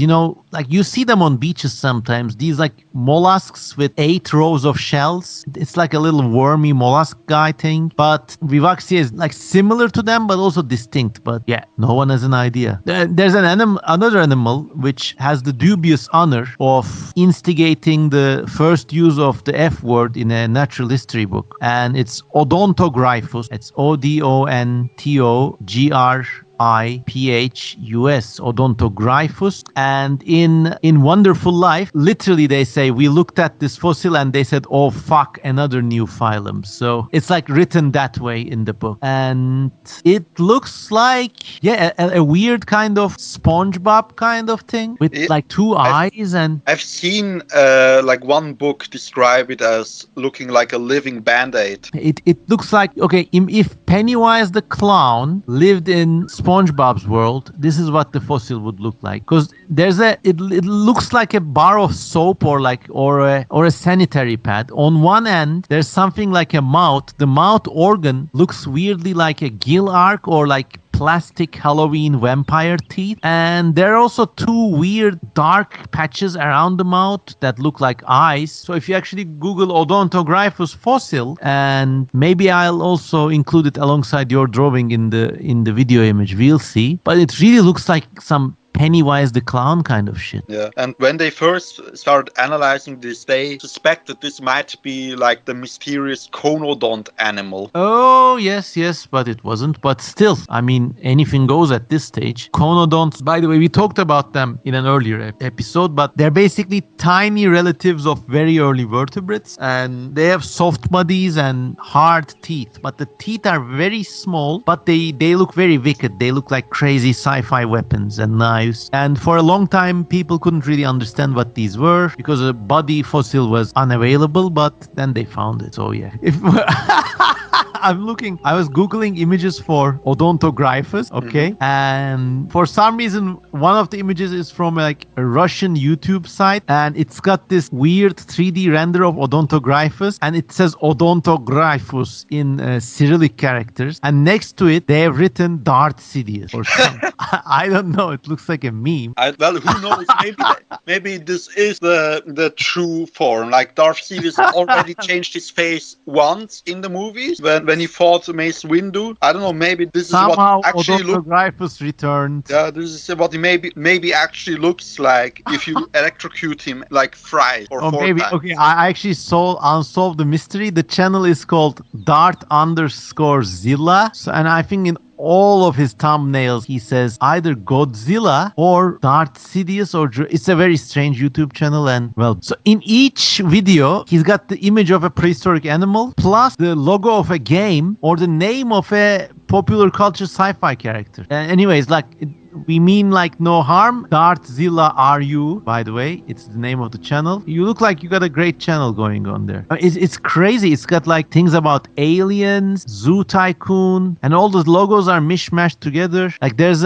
like you see them on beaches sometimes. These like mollusks with 8 rows of shells. It's like a little wormy mollusk guy thing. But Vivaxia is like similar to them, but also distinct. But no one has an idea. There's another animal which has the dubious honor of instigating the first use of the F word in a natural history book, and it's Odontogryphus. It's Odontogryphus, Odontogryphus. And in Wonderful Life, literally they say, we looked at this fossil and they said, oh fuck, another new phylum. So it's like written that way in the book. And it looks like, a weird kind of SpongeBob kind of thing with like 2 eyes. And I've seen like one book describe it as looking like a living Band-Aid. It looks like, if Pennywise the clown lived in SpongeBob's world, this is what the fossil would look like. Because it looks like a bar of soap or a sanitary pad. On one end, there's something like a mouth. The mouth organ looks weirdly like a gill arc or like plastic Halloween vampire teeth. And there are also 2 weird dark patches around the mouth that look like eyes. So if you actually Google Odontogryphus fossil, and maybe I'll also include it alongside your drawing in the video image, we'll see. But it really looks like some Pennywise the clown kind of shit. Yeah, and when they first started analyzing this, they suspected this might be like the mysterious conodont animal. Oh, yes, but it wasn't. But still, I mean, anything goes at this stage. Conodonts, by the way, we talked about them in an earlier episode, but they're basically tiny relatives of very early vertebrates, and they have soft bodies and hard teeth. But the teeth are very small, but they look very wicked. They look like crazy sci-fi weapons and knives. And for a long time, people couldn't really understand what these were because a body fossil was unavailable, but then they found it. So I was Googling images for Odontogryphus, and for some reason, one of the images is from like a Russian YouTube site, and it's got this weird 3D render of Odontogryphus, and it says Odontogryphus in Cyrillic characters, and next to it, they have written Darth Sidious or something. I don't know, it looks like a meme. Well, who knows? Maybe this is the true form. Like Darth Sidious already changed his face once in the movies when he fought Mace Windu. I don't know. Maybe this somehow is what actually Odontogryphus returned. Yeah, this is what he maybe actually looks like if you electrocute him like thrice or 4 maybe times. Okay, I actually unsolved the mystery. The channel is called Dart_Zilla. So, and I think in all of his thumbnails he says either Godzilla or Darth Sidious, or it's a very strange YouTube channel. And well, so in each video he's got the image of a prehistoric animal plus the logo of a game or the name of a popular culture sci-fi character. Anyways, like we mean like no harm. Dartzilla RU, by the way, it's the name of the channel. You look like you got a great channel going on there. It's crazy. It's got like things about aliens, Zoo Tycoon, and all those logos are mishmashed together. Like there's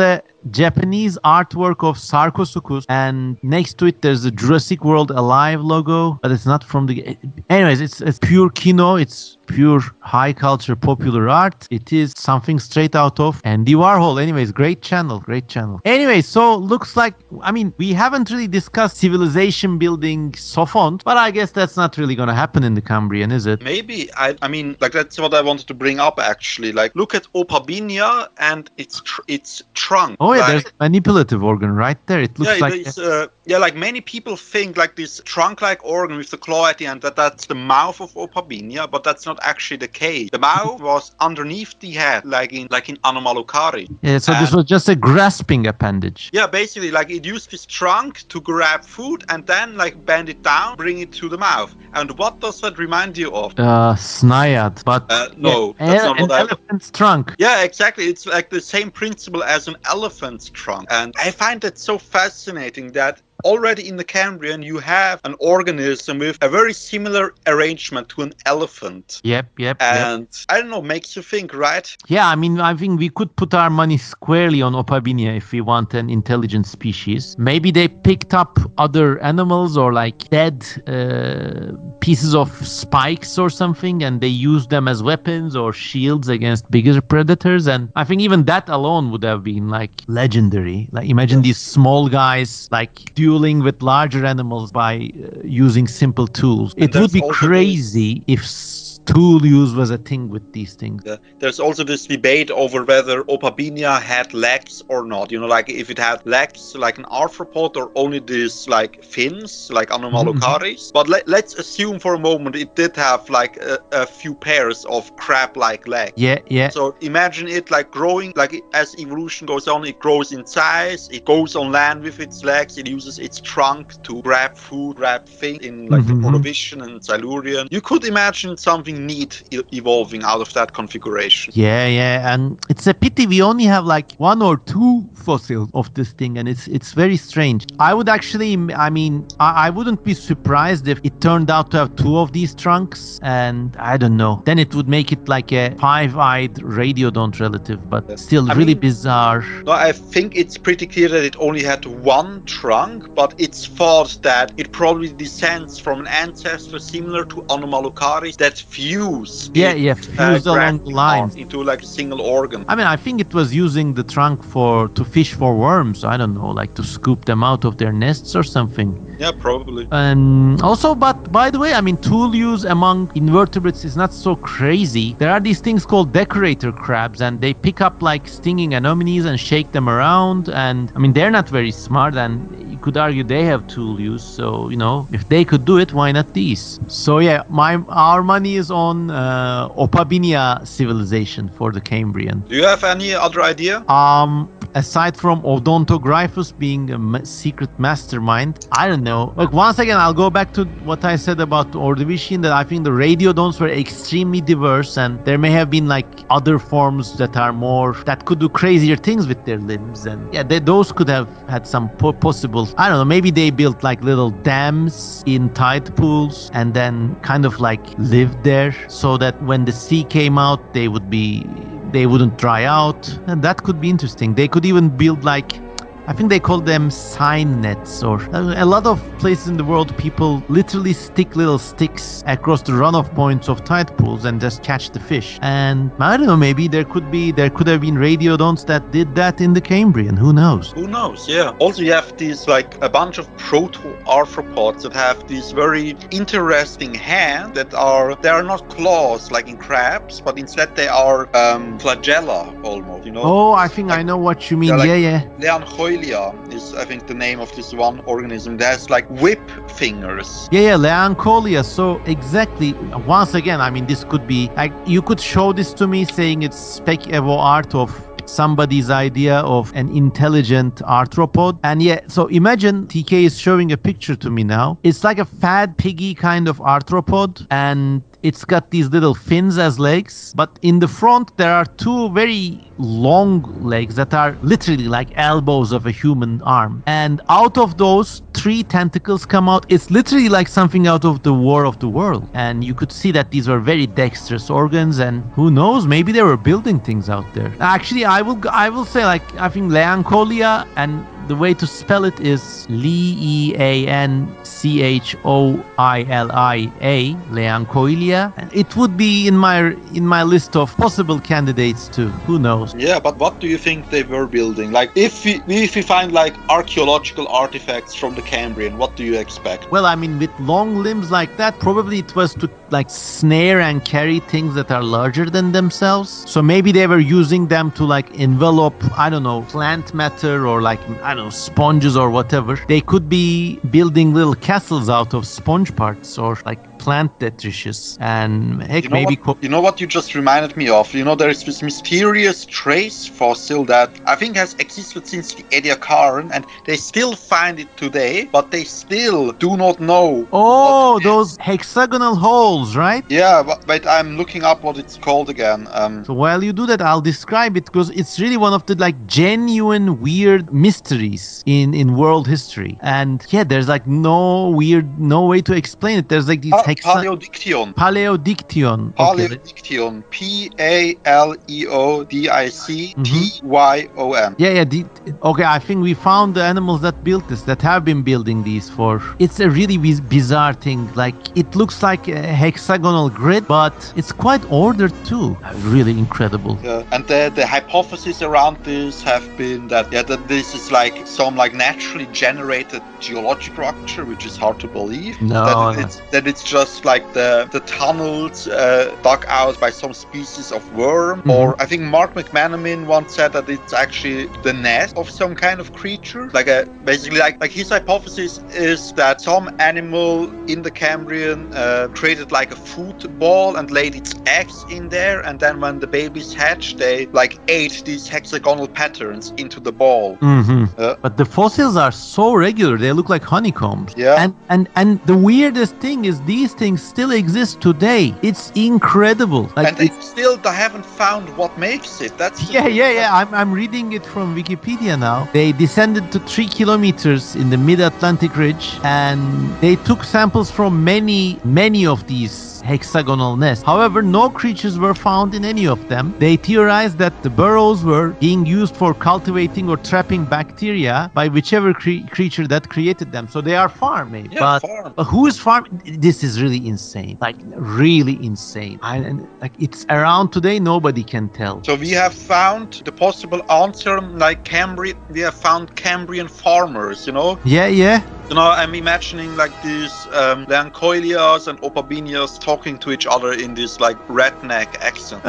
Japanese artwork of Sarcosuchus, and next to it there's the Jurassic World Alive logo, but it's not from the... Anyways, it's pure kino, it's pure high culture popular art. It is something straight out of Andy Warhol. Anyways, great channel. Anyway, so looks like, I mean, we haven't really discussed civilization building so fond, but I guess that's not really going to happen in the Cambrian, is it? Maybe. I mean, like, that's what I wanted to bring up, actually. Like, look at Opabinia and its trunk. Oh, yeah, like, there's a manipulative organ right there. It looks like many people think like this trunk-like organ with the claw at the end, that's the mouth of Opabinia, but that's not actually the case. The mouth was underneath the head, like in Anomalocaris. Yeah, so this was just a grasping appendage. Yeah, basically, like, it used this trunk to grab food and then, like, bend it down, bring it to the mouth. And what does that remind you of? Snaiad, but no, that's not what elephant's trunk. Yeah, exactly. It's like the same principle as an elephant's trunk. And I find that so fascinating that already in the Cambrian, you have an organism with a very similar arrangement to an elephant. Yep. And I don't know, makes you think, right? Yeah, I mean, I think we could put our money squarely on Opabinia if we want an intelligent species. Maybe they picked up other animals or like dead pieces of spikes or something, and they used them as weapons or shields against bigger predators. And I think even that alone would have been like legendary. Like, imagine these small guys like dueling with larger animals by using simple tools. It would be crazy if tool use was a thing with these things. There's also this debate over whether Opabinia had legs or not. You know, like if it had legs like an arthropod or only these like fins like Anomalocaris. But let's assume for a moment it did have like a few pairs of crab-like legs. Yeah. So imagine it like growing, like as evolution goes on, it grows in size, it goes on land with its legs, it uses its trunk to grab food, grab things in like the Ordovician and Silurian. You could imagine something neat evolving out of that configuration. Yeah, and it's a pity we only have like 1 or 2 fossils of this thing, and it's very strange. I would actually, I mean, I wouldn't be surprised if it turned out to have 2 of these trunks, and I don't know, then it would make it like a 5-eyed radiodont relative, but still really bizarre. No, I think it's pretty clear that it only had 1 trunk, but it's thought that it probably descends from an ancestor similar to Anomalocaris that fused along the lines into like a single organ. I mean, I think it was using the trunk to fish for worms. I don't know, like to scoop them out of their nests or something. Yeah, probably. And also, but by the way, I mean, tool use among invertebrates is not so crazy. There are these things called decorator crabs, and they pick up like stinging anemones and shake them around. And I mean, they're not very smart, and you could argue they have tool use. So, you know, if they could do it, why not these? So yeah, our money is on Opabinia civilization for the Cambrian. Do you have any other idea? Aside from Odontogryphus being a secret mastermind, I don't know. Look, once again, I'll go back to what I said about Ordovician, that I think the radiodonts were extremely diverse, and there may have been like other forms that could do crazier things with their limbs, and yeah, those could have had some possible, I don't know, maybe they built like little dams in tide pools and then kind of like lived there so that when the sea came out, they wouldn't dry out, and that could be interesting. They could even build like, I think they call them sign nets, or a lot of places in the world people literally stick little sticks across the runoff points of tide pools and just catch the fish. And I don't know, maybe there could have been radiodonts that did that in the Cambrian. Who knows? Yeah. Also, you have these like a bunch of proto-arthropods that have these very interesting hands they are not claws like in crabs, but instead they are flagella almost. You know. Oh, I think I know what you mean. Yeah. Leanchoilia is, I think, the name of this one organism that has like whip fingers. Yeah, Leancholia. So exactly. Once again, I mean, this could be like, you could show this to me saying it's spec-evo art of somebody's idea of an intelligent arthropod. And yeah, so imagine TK is showing a picture to me now. It's like a fat piggy kind of arthropod, and it's got these little fins as legs, but in the front there are two very long legs that are literally like elbows of a human arm, and out of those 3 tentacles come out. It's literally like something out of the War of the World, and you could see that these were very dexterous organs, and who knows, maybe they were building things out there. Actually, I will say, like, I think Leancholia, and the way to spell it is Leanchoilia, Leanchoilia. And it would be in my list of possible candidates too. Who knows? Yeah, but what do you think they were building? Like, if we find like archaeological artifacts from the Cambrian, what do you expect? Well, I mean, with long limbs like that, probably it was to like snare and carry things that are larger than themselves. So maybe they were using them to like envelop, I don't know, plant matter, or like, I don't know, sponges or whatever. They could be building little castles out of sponge parts or like plant detritus, and heck, you know maybe you know what you just reminded me of? You know, there is this mysterious trace fossil that I think has existed since the Ediacaran, and they still find it today, but they still do not know. Oh, those hexagonal holes, right? Yeah, but wait, I'm looking up what it's called again. So while you do that, I'll describe it, because it's really one of the like genuine weird mysteries in world history. And yeah, there's like no way to explain it. There's like these Paleodictyon. Paleodictyon. Paleodictyon. Paleodictyon. Yeah. Okay, I think we found the animals that built this, that have been building these for. It's a really bizarre thing. Like, it looks like a hexagonal grid, but it's quite ordered too. Really incredible. Yeah, and the hypotheses around this have been that that this is like some like naturally generated geological structure, which is hard to believe. That it's just like the tunnels dug out by some species of worm. Mm-hmm. Or I think Mark McManaman once said that it's actually the nest of some kind of creature. Basically his hypothesis is that some animal in the Cambrian created like a football and laid its eggs in there, and then when the babies hatched, they like ate these hexagonal patterns into the ball. Mm-hmm. But the fossils are so regular, they look like honeycombs. Yeah. And the weirdest thing is these things still exist today. It's incredible. Like, and they haven't found what makes it. I'm reading it from Wikipedia now. They descended to 3 kilometers in the mid-Atlantic ridge, and they took samples from many of these hexagonal nests. However, no creatures were found in any of them. They theorized that the burrows were being used for cultivating or trapping bacteria by whichever creature that created them. So they are farmed, maybe. Yeah, but who is farmed? This is really insane. Like, really insane. Like, it's around today, nobody can tell. So we have found the possible answer, like Cambrian. We have found Cambrian farmers, you know? Yeah. You know, I'm imagining like these Leanchoilias and Opabinias talking to each other in this like redneck accent.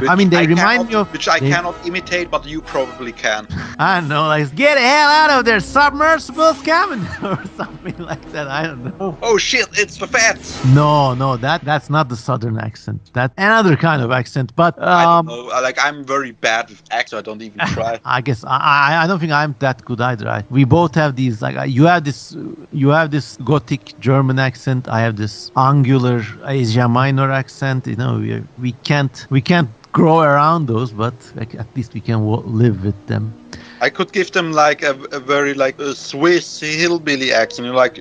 I mean, they remind me of... Which I cannot imitate, but you probably can. I don't know, like, get the hell out of there, submersibles coming, or something like that, I don't know. Oh shit, it's the fats! No, that's not the southern accent. That's another kind of accent, but... I don't know, like, I'm very bad with accents, I don't even try. I guess, I don't think I'm that good either. We both have these, like, you have this Gothic German accent, I have this angular Asia Minor accent, you know, we can't grow around those, but like, at least we can live with them. I could give them like a very like a Swiss hillbilly accent. You know, like,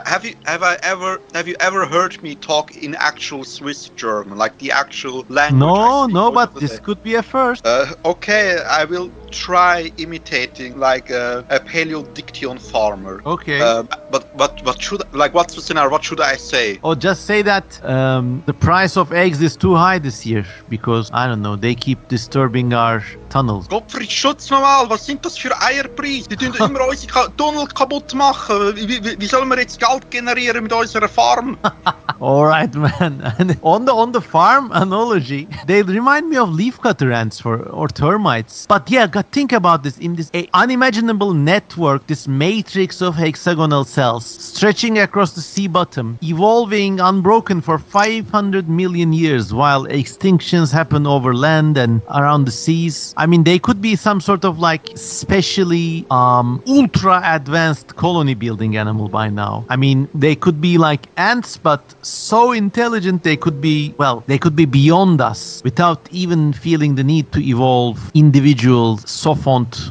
have you ever heard me talk in actual Swiss German, like the actual language? No, but this could be a first. Okay, I will try imitating like a Paleodictyon farmer. Okay. But what's the scenario? What should I say? Oh, just say that the price of eggs is too high this year because, I don't know, they keep disturbing our tunnels. Gottfried, Schutz nochmal, was sind das für Eierpreise? Die tun immer unsere Tunnel kaputt machen. Wie sollen wir jetzt Geld generieren mit unserer Farm? Alright, man. And on the farm analogy, they remind me of leafcutter ants or termites. But yeah, think about this in this unimaginable network, this matrix of hexagonal cells stretching across the sea bottom, evolving unbroken for 500 million years while extinctions happen over land and around the seas. I mean, they could be some sort of like specially ultra advanced colony building animal by now. I mean, they could be like ants, but so intelligent they could be beyond us without even feeling the need to evolve individual sophont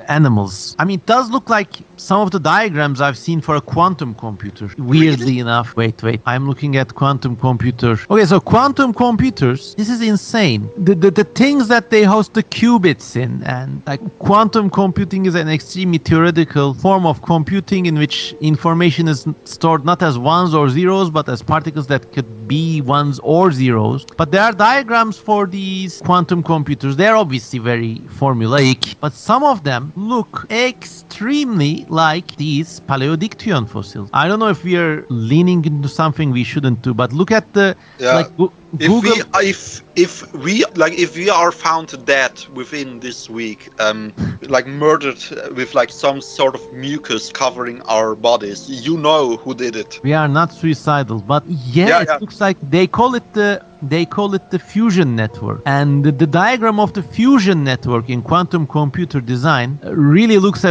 animals. I mean, it does look like some of the diagrams I've seen for a quantum computer. Weirdly enough. Wait. I'm looking at quantum computer. Okay, so quantum computers, this is insane. The things that they host the qubits in, and like quantum computing is an extremely theoretical form of computing in which information is stored not as ones or zeros, but as particles that could be ones or zeros. But there are diagrams for these quantum computers. They're obviously very formulaic, but some of them look extremely like these Paleodictyon fossils. I don't know if we are leaning into something we shouldn't do, but look at the Google. If we are found dead within this week, like murdered with like some sort of mucus covering our bodies, you know who did it. We are not suicidal, but it looks like they call it the fusion network, and the diagram of the fusion network in quantum computer design really looks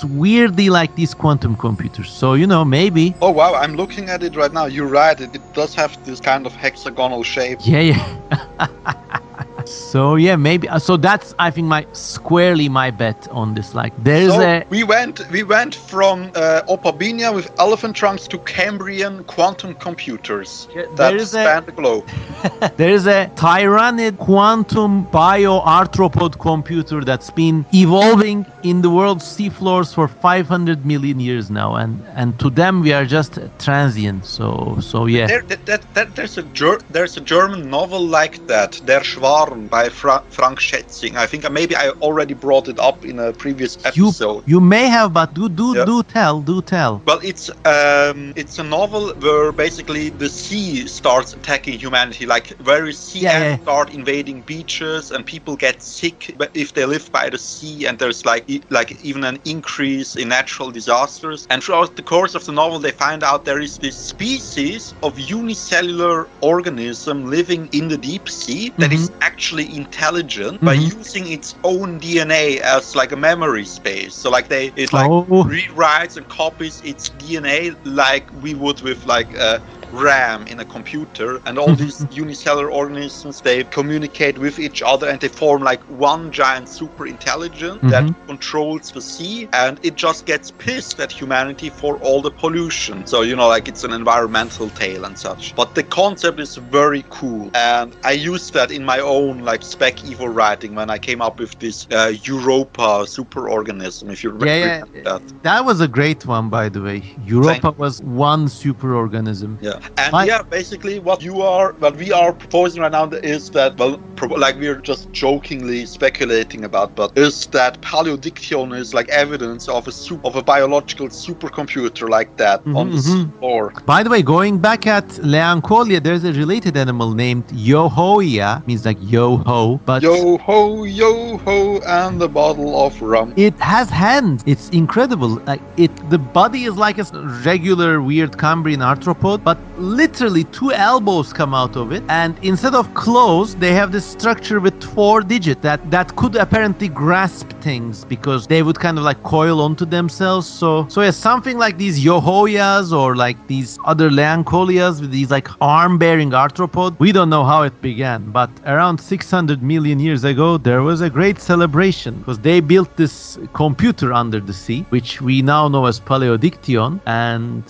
weirdly like these quantum computers. So maybe. Oh wow, I'm looking at it right now. You're right. It does have this kind of hexagonal shape. Yeah. So maybe. So that's, I think, my bet on this. Like, we went from Opabinia with elephant trunks to Cambrian quantum computers that span the globe. There is a tyrannid quantum bioarthropod computer that's been evolving in the world's seafloors for 500 million years now, and to them we are just transient. So yeah. There's a German novel like that, Der Schwarm by Frank Schätzing. I think maybe I already brought it up in a previous episode. You may have, but do tell. Well, it's a novel where basically the sea starts attacking humanity, like various sea ants start invading beaches, and people get sick if they live by the sea, and there's like even an increase in natural disasters. And throughout the course of the novel, they find out there is this species of unicellular organism living in the deep sea that is actually intelligent by using its own DNA as like a memory space. So like it rewrites and copies its DNA like we would with like a RAM in a computer, and all these unicellular organisms, they communicate with each other and they form like one giant super intelligence that controls the sea, and it just gets pissed at humanity for all the pollution. So like it's an environmental tale and such, but the concept is very cool, and I used that in my own like spec evo writing when I came up with this Europa superorganism, if you remember that was a great one, by the way. Europa was one superorganism. And basically what we are proposing right now is that, we're just jokingly speculating about, but is that Paleodictyon is like evidence of a biological supercomputer like that on the seafloor. By the way, going back at Leancolia, there's a related animal named Yohoia, means like yo-ho, but yo-ho, and the bottle of rum. It has hands. It's incredible. Like the body is like a regular weird Cambrian arthropod, but literally 2 elbows come out of it, and instead of claws they have this structure with 4 digits that could apparently grasp things, because they would kind of like coil onto themselves. So something like these Yohoias or like these other Leancolias with these like arm-bearing arthropod. We don't know how it began, but around 600 million years ago there was a great celebration because they built this computer under the sea, which we now know as Paleodictyon. And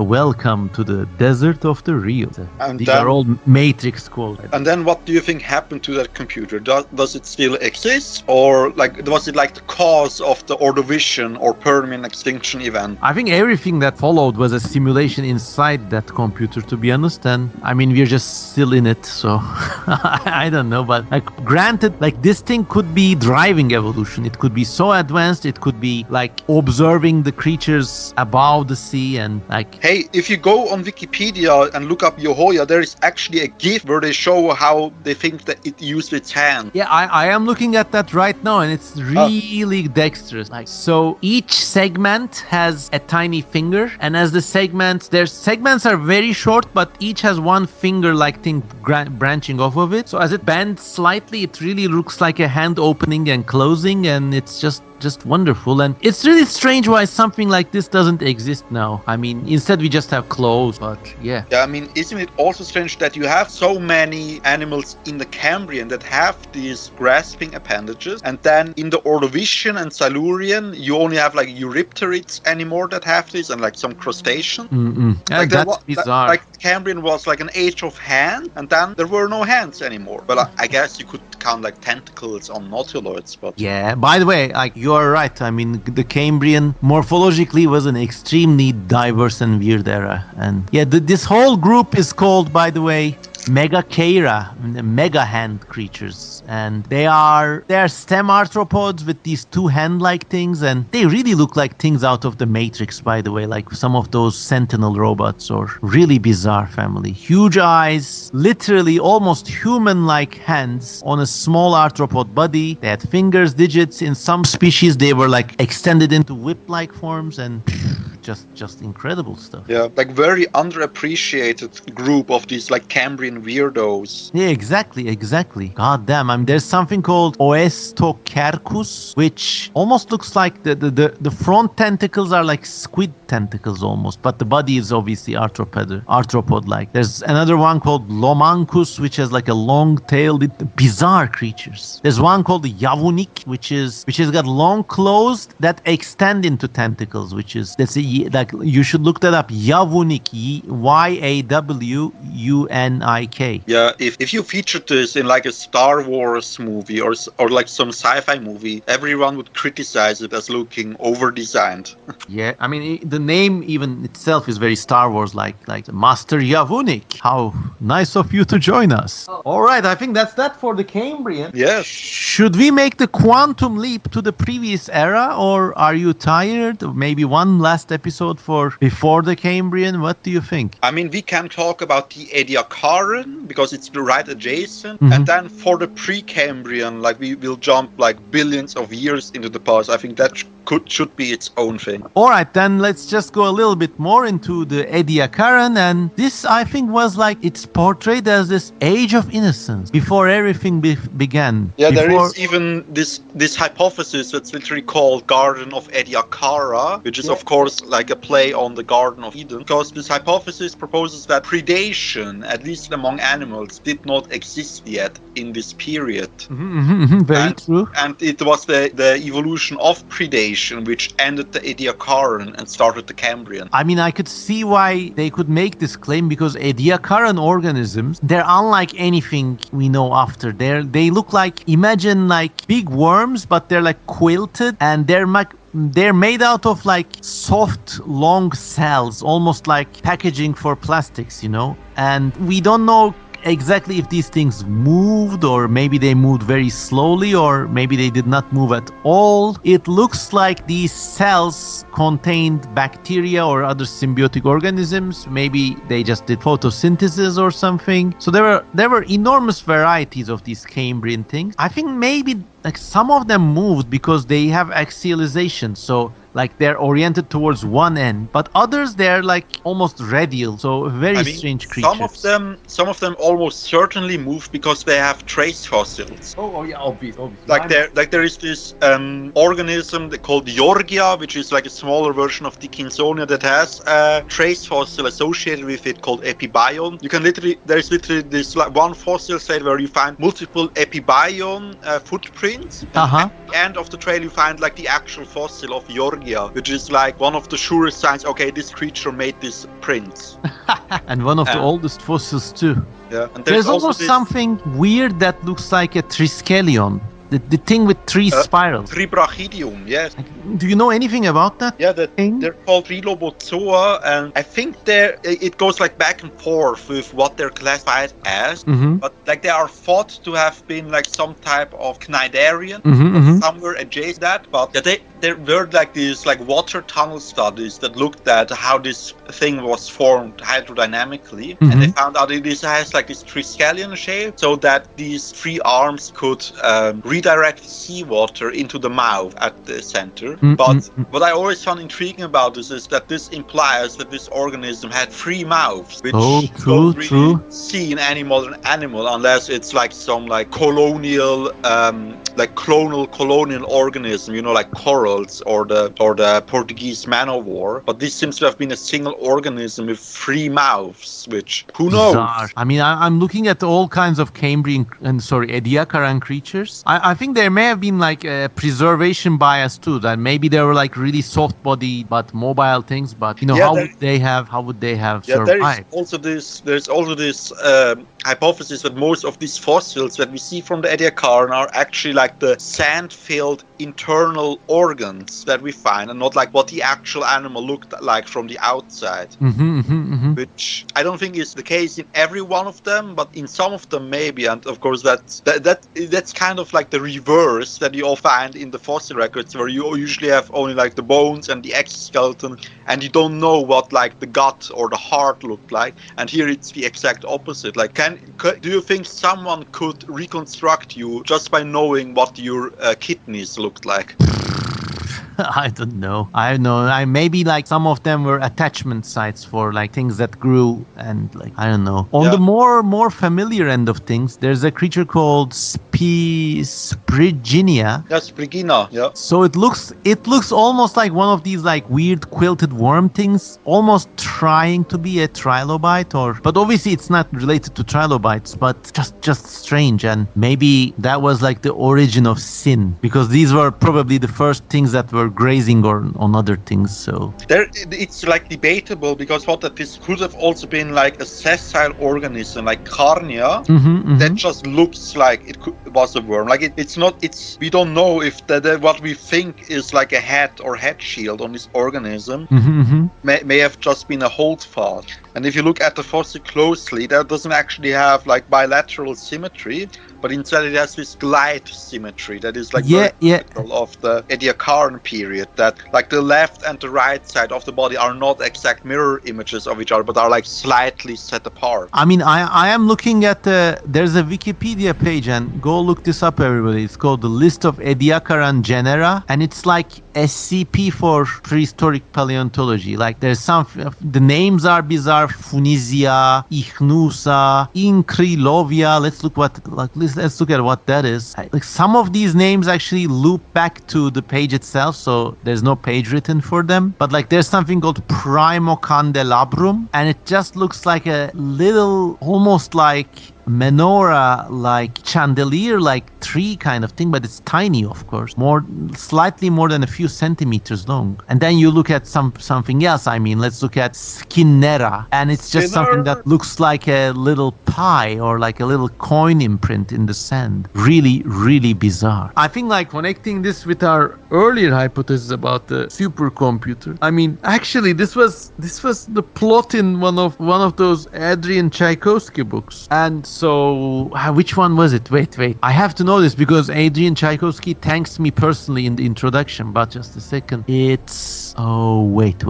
welcome to the desert of the real. And these are all matrix codes. And then what do you think happened to that computer? Does it still exist, or was it like the cause of the Ordovician or Permian extinction event? I think everything that followed was a simulation inside that computer, to be honest. And I mean, we're just still in it, so I don't know. But granted, this thing could be driving evolution. It could be so advanced. It could be observing the creatures above the sea and Hey, if you go on Wikipedia, Wikipedia and look up Yohoya, there is actually a GIF where they show how they think that it used its hand. Yeah, I am looking at that right now, and it's really dexterous. Like, so each segment has a tiny finger, and as the their segments are very short, but each has one finger-like thing branching off of it. So as it bends slightly, it really looks like a hand opening and closing, and it's just wonderful. And it's really strange why something like this doesn't exist now. I mean, instead we just have claws, but yeah. Yeah, I mean, isn't it also strange that you have so many animals in the Cambrian that have these grasping appendages, and then in the Ordovician and Silurian you only have like Eurypterids anymore that have this, and like some crustaceans. Yeah, like that's bizarre. Like Cambrian was like an age of hand, and then there were no hands anymore. But I guess you could count like tentacles on nautiloids, but yeah. By the way, like you are right. I mean, the Cambrian morphologically was an extremely diverse and weird era, and yeah, this whole group is called, by the way, Megacheira, mega hand creatures, and they are stem arthropods with these two hand-like things, and they really look like things out of the Matrix, by the way, like some of those Sentinel robots, or really bizarre family. Huge eyes, literally almost human-like hands on a small arthropod body. They had fingers, digits. In some species they were like extended into whip-like forms, and just incredible stuff. Yeah, like very underappreciated group of these like Cambrian weirdos. Yeah, exactly. God damn, I mean, there's something called Oestocarcus, which almost looks like the front tentacles are like squid tentacles almost, but the body is obviously arthropod-like. There's another one called Lomancus, which has like a long-tailed, bizarre creatures. There's one called Yavunik, which has got long claws that extend into tentacles, like you should look that up. Yavunik, Yawunik. Yeah, if you featured this in like a Star Wars movie or like some sci-fi movie, everyone would criticize it as looking over-designed. Yeah, I mean, the name even itself is very Star Wars, like Master Yavunik. How nice of you to join us. All right, I think that's that for the Cambrian. Yes. Should we make the quantum leap to the previous era, or are you tired? Maybe one last episode for before the Cambrian? What do you think? I mean, we can talk about the Ediacaran because it's right adjacent, and then for the pre-Cambrian, like we will jump like billions of years into the past. I think that should be its own thing. All right, then let's just go a little bit more into the Ediacaran, and this I think was like it's portrayed as this age of innocence before everything began. Yeah, there is even this hypothesis that's literally called Garden of Ediacara, which is of course like a play on the Garden of Eden, because this hypothesis proposes that predation, at least among animals, did not exist yet in this period. Very true. And it was the evolution of predation which ended the Ediacaran and started the Cambrian. I mean, I could see why they could make this claim, because Ediacaran organisms, they're unlike anything we know after. They look like, imagine like big worms, but they're like quilted, and they're made out of like soft, long cells, almost like packaging for plastics, and we don't know exactly if these things moved, or maybe they moved very slowly, or maybe they did not move at all. It looks like these cells contained bacteria or other symbiotic organisms. Maybe they just did photosynthesis or something. So there were enormous varieties of these Cambrian things. I think maybe like some of them moved because they have axialization, so like they're oriented towards one end, but others they're like almost radial, so very strange creatures. Some of them almost certainly moved because they have trace fossils. Oh yeah, obviously. There is this organism called Yorgia, which is like a smaller version of Dickinsonia that has a trace fossil associated with it called Epibion. There's literally this like one fossil set where you find multiple Epibion footprints. At the end of the trail you find like the actual fossil of Yorgia, which is like one of the surest signs, okay, this creature made these prints. And one of the oldest fossils too. Yeah, and there's also something weird that looks like a Triskelion. The thing with three spirals. Tribrachidium, yes. Do you know anything about that? Yeah, they're called Trilobozoa, and I think it goes like back and forth with what they're classified as. But like they are thought to have been like some type of cnidarian somewhere adjacent to that. But there were like these like water tunnel studies that looked at how this thing was formed hydrodynamically, and they found out it has like this triskelion shape, so that these three arms could redirect seawater into the mouth at the center. But what I always found intriguing about this is that this implies that this organism had three mouths, which don't really see in any modern animal unless it's like some like colonial like colonial organism, you know, like corals or the Portuguese man o' war. But this seems to have been a single organism with three mouths, which who knows? Bizarre. I mean, I'm looking at all kinds of Cambrian Ediacaran creatures. I think there may have been like a preservation bias too, that maybe they were like really soft body but mobile things. But you know, how would they have survived? There's also this hypothesis that most of these fossils that we see from the Ediacaran are actually like the sand-filled internal organs that we find, and not like what the actual animal looked like from the outside. Which I don't think is the case in every one of them, but in some of them maybe. And of course that's kind of like the reverse that you all find in the fossil records, where you usually have only like the bones and the exoskeleton, and you don't know what like the gut or the heart looked like. And here it's the exact opposite. Like, do you think someone could reconstruct you just by knowing what your kidneys looked like? I don't know. Maybe like some of them were attachment sites for like things that grew, and like I don't know. On the more familiar end of things, there's a creature called Spriginia. That's Sprigina, yeah. So it looks almost like one of these like weird quilted worm things, almost trying to be a trilobite, but obviously it's not related to trilobites, but just strange. And maybe that was like the origin of sin, because these were probably the first things that were grazing or on other things. So it's like debatable, because this could have also been like a sessile organism like Carnia that just looks like it was a worm. Like we don't know if what we think is like a head or head shield on this organism may have just been a holdfast. And if you look at the fossil closely, that doesn't actually have like bilateral symmetry, but instead it has this glide symmetry that is like typical of the Ediacaran period, that like the left and the right side of the body are not exact mirror images of each other, but are like slightly set apart. I mean, I am looking at there's a Wikipedia page, and go look this up, everybody. It's called the List of Ediacaran Genera, and it's like SCP for prehistoric paleontology. Like there's the names are bizarre: Funisia, Ichnusa, Inkrilovia. Let's look at what that is. Like some of these names actually loop back to the page itself, so there's no page written for them. But like there's something called Primocandelabrum, and it just looks like a little, almost like menorah, like chandelier, like tree kind of thing, but it's tiny, of course, slightly more than a few centimeters long. And then you look at something else. I mean, let's look at Skinnera, and it's just something that looks like a little pie or like a little coin imprint in the sand. Really, really bizarre. I think like connecting this with our earlier hypothesis about the supercomputer. I mean, actually, this was the plot in one of those Adrian Tchaikovsky books. And so, which one was it? Wait. I have to know this because Adrian Tchaikovsky thanks me personally in the introduction, but just a second. It's... Oh, wait.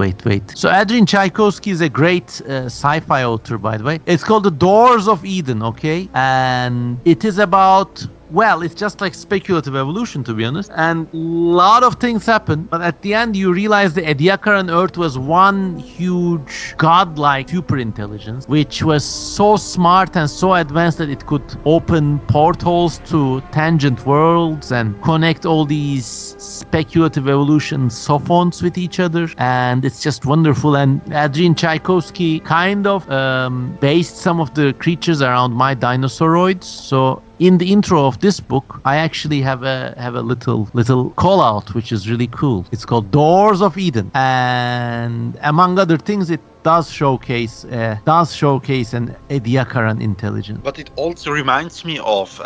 So Adrian Tchaikovsky is a great sci-fi author, by the way. It's called The Doors of Eden, okay? And it is about... Well, it's just like speculative evolution, to be honest. And a lot of things happen. But at the end, you realize the Ediacaran Earth was one huge godlike super intelligence, which was so smart and so advanced that it could open portals to tangent worlds and connect all these speculative evolution sophons with each other. And it's just wonderful. And Adrian Tchaikovsky kind of based some of the creatures around my dinosauroids. So in the intro of this book, I actually have a little call out, which is really cool. It's called Doors of Eden, and among other things, it does showcase an Ediacaran intelligence. But it also reminds me of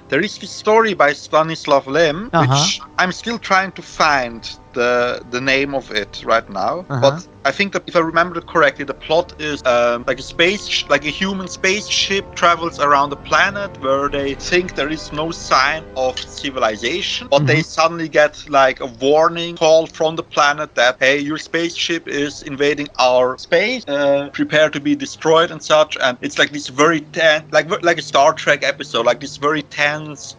there is this story by Stanislav Lem, which I'm still trying to find the name of it right now. But I think that if I remember it correctly, the plot is like a human spaceship travels around a planet where they think there is no sign of civilization, but they suddenly get like a warning call from the planet that, hey, your spaceship is invading our space, prepare to be destroyed and such. And it's like this very tense, like a Star Trek episode, like this very tense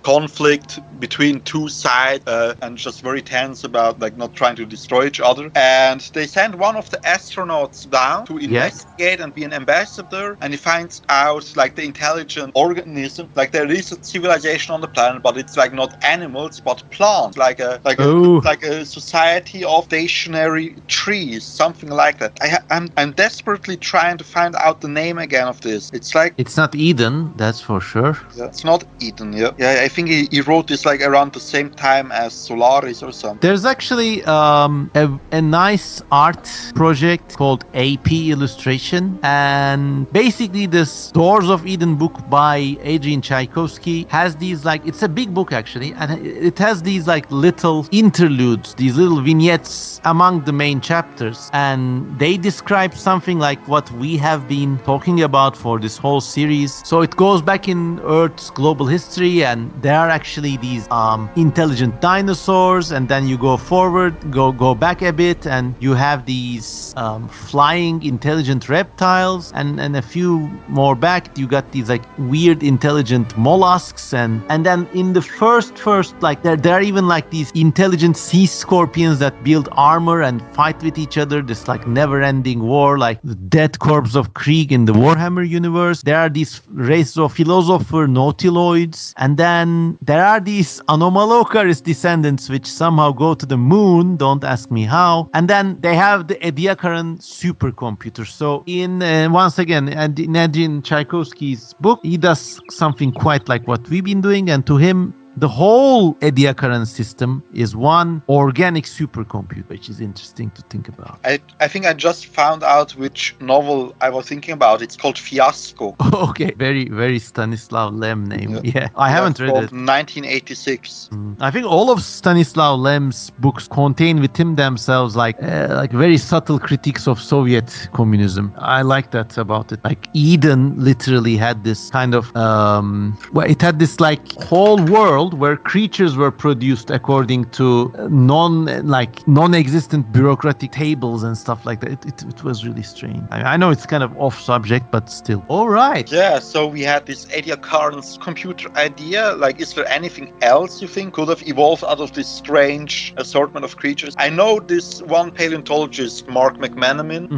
conflict between two sides, and just very tense about like not trying to destroy each other. And they send one of the astronauts down to investigate and be an ambassador, and he finds out like the intelligent organism, like there is a civilization on the planet, but it's like not animals but plants, like a society of stationary trees, something like that. I'm desperately trying to find out the name again of this. It's like, it's not Eden, that's for sure. Yeah, it's not Eden. Yeah, I think he wrote this like around the same time as Solaris or something. There's actually a nice art project called AP Illustration, and basically this Doors of Eden book by Adrian Tchaikovsky has these like, it's a big book actually, and it has these like little interludes, these little vignettes among the main chapters, and they describe something like what we have been talking about for this whole series. So it goes back in Earth's global history, and there are actually these intelligent dinosaurs, and then you go forward, go back a bit, and you have these flying intelligent reptiles, and a few more back you got these like weird intelligent mollusks, and then in the first like there are even like these intelligent sea scorpions that build armor and fight with each other, this like never-ending war, like the dead corpse of Krieg in the Warhammer universe. There are these races of philosopher nautiloids, and then there are these Anomalocaris descendants which somehow go to the moon, don't ask me how, and then they have the Ediacaran supercomputer. So in once again, in Adrian Tchaikovsky's book, he does something quite like what we've been doing, and to him the whole Ediacaran system is one organic supercomputer, which is interesting to think about. I think I just found out which novel I was thinking about. It's called Fiasco. Okay, very, very Stanislav Lem name. Yeah. I haven't read it. 1986. I think all of Stanislav Lem's books contain within themselves like very subtle critiques of Soviet communism. I like that about it. Like Eden literally had this kind of it had this like whole world where creatures were produced according to non-existent bureaucratic tables and stuff like that. It was really strange. I know it's kind of off subject, but still. All right. Yeah, so we had this Ediacaran's computer idea. Like, is there anything else you think could have evolved out of this strange assortment of creatures? I know this one paleontologist, Mark McManaman,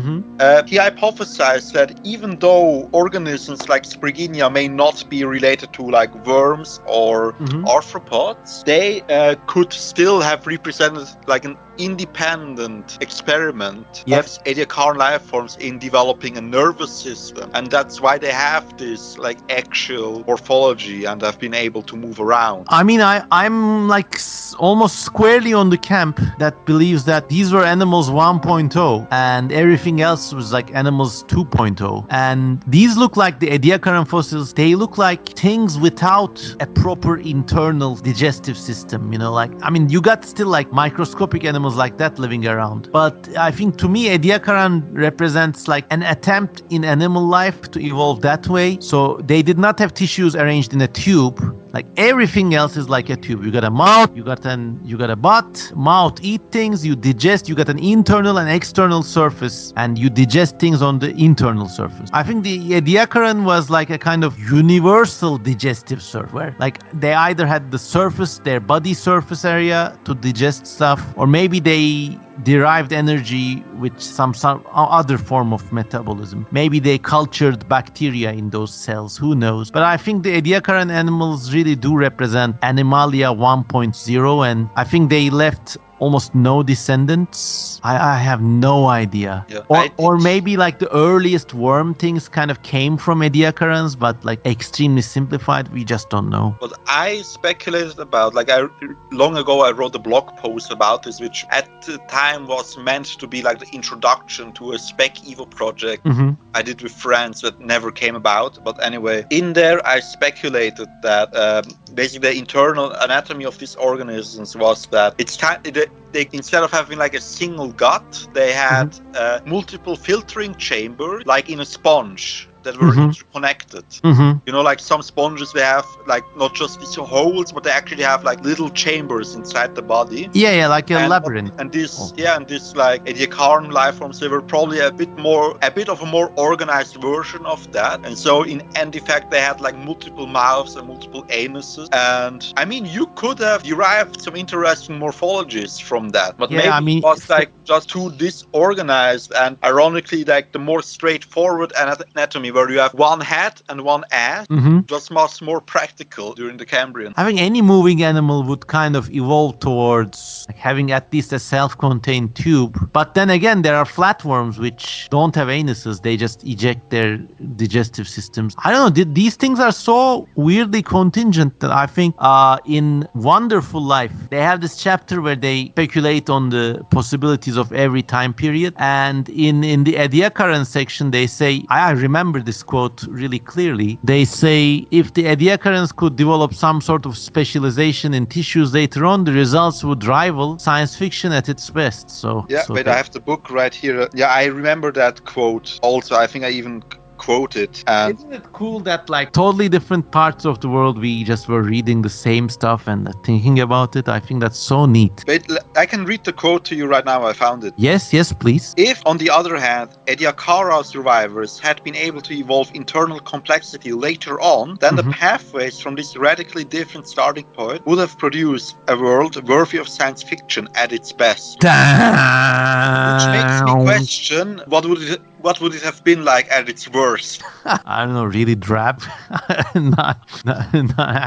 he hypothesized that even though organisms like Spriginia may not be related to like worms or arthropods, they could still have represented like an independent experiment of Ediacaran life forms in developing a nervous system, and that's why they have this like axial morphology and have been able to move around. I mean, I'm like almost squarely on the camp that believes that these were animals 1.0 and everything else was like animals 2.0, and these look like the Ediacaran fossils. They look like things without a proper internal digestive system, you know, like, I mean, you got still like microscopic animals like that living around, but I think to me Ediacaran represents like an attempt in animal life to evolve that way. So they did not have tissues arranged in a tube. Like everything else is like a tube. You got a mouth, you got a butt, mouth eat things, you digest, you got an internal and external surface, and you digest things on the internal surface. I think the Ediacaran was like a kind of universal digestive surface, where like they either had the surface, their body surface area to digest stuff, or maybe they derived energy with some other form of metabolism. Maybe they cultured bacteria in those cells, who knows. But I think the Ediacaran animals really do represent Animalia 1.0, and I think they left almost no descendants. I have no idea. Yeah, or maybe like the earliest worm things kind of came from Ediacarans, but like extremely simplified. We just don't know. What I speculated about, long ago I wrote a blog post about this, which at the time was meant to be like the introduction to a Spec Evo project I did with friends that never came about. But anyway, in there I speculated that basically the internal anatomy of these organisms was that they instead of having like a single gut, they had multiple filtering chambers, like in a sponge, that were interconnected. You know, like some sponges, they have like not just these holes, but they actually have like little chambers inside the body. Yeah, like a labyrinth. And this like Ediacaran life forms, they were probably a bit of a more organized version of that. And so in fact, they had like multiple mouths and multiple anuses. And I mean, you could have derived some interesting morphologies from that, but maybe it was like just too disorganized. And ironically, like the more straightforward anatomy, where you have one head and one ass, just much more practical during the Cambrian. I think any moving animal would kind of evolve towards like having at least a self-contained tube. But then again, there are flatworms which don't have anuses. They just eject their digestive systems. I don't know. These things are so weirdly contingent that I think in Wonderful Life, they have this chapter where they speculate on the possibilities of every time period. And in the Ediacaran section, they say, I remember this quote really clearly. They say if the Ediacarans could develop some sort of specialization in tissues later on, the results would rival science fiction at its best. I have the book right here. Yeah, I remember that quote also. I think I even quoted. Isn't it cool that like totally different parts of the world we just were reading the same stuff and thinking about it? I think that's so neat. But I can read the quote to you right now. I found it. Yes, please. If, on the other hand, Ediacara survivors had been able to evolve internal complexity later on, then the pathways from this radically different starting point would have produced a world worthy of science fiction at its best. Damn. Which makes me question, what would it have been like at its worst? I don't know, really drab? I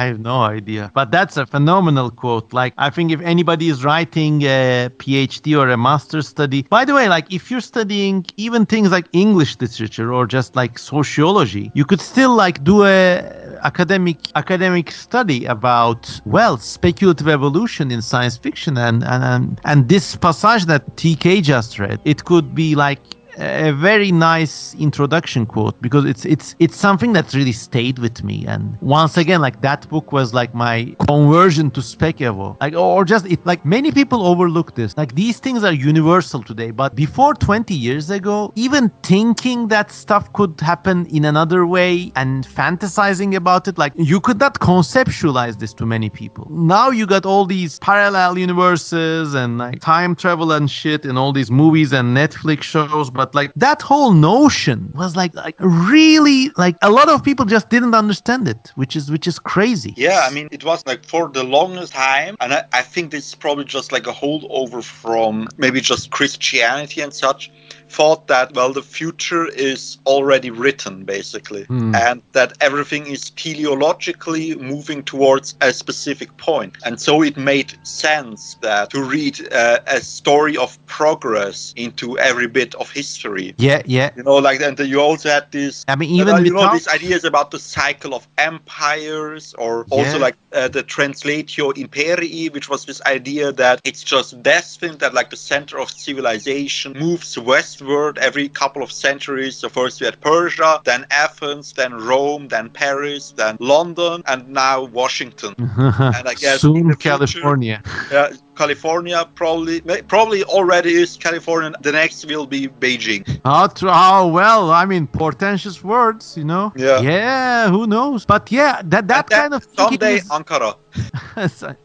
have no idea. But that's a phenomenal quote. Like, I think if anybody is writing a PhD or a master's study, by the way, like if you're studying even things like English literature or just like sociology, you could still like do a academic study about, well, speculative evolution in science fiction and this passage that TK just read, it could be like a very nice introduction quote, because it's something that's really stayed with me. And once again, like that book was like my conversion to Spec Evo. Like, or just it, like many people overlook this. Like these things are universal today, but before 20 years ago, even thinking that stuff could happen in another way and fantasizing about it, like you could not conceptualize this to many people. Now you got all these parallel universes and like time travel and shit and all these movies and Netflix shows, but like that whole notion was like really, like a lot of people just didn't understand it, which is crazy. Yeah, I mean, it was like for the longest time, and I think this is probably just like a holdover from maybe just Christianity and such, thought that, well, the future is already written, basically, and that everything is teleologically moving towards a specific point. And so it made sense that to read a story of progress into every bit of history. Yeah. You know, like, and you also had this, I mean, even these ideas about the cycle of empires, or also like the Translatio Imperii, which was this idea that it's just destined that like the center of civilization moves westward every couple of centuries. So first we had Persia, then Athens, then Rome, then Paris, then London, and now Washington. And I guess soon future, California. Yeah, California probably already is California. The next will be Beijing. Oh, well, I mean, portentous words, you know? Yeah, who knows? But yeah, that kind of someday Ankara.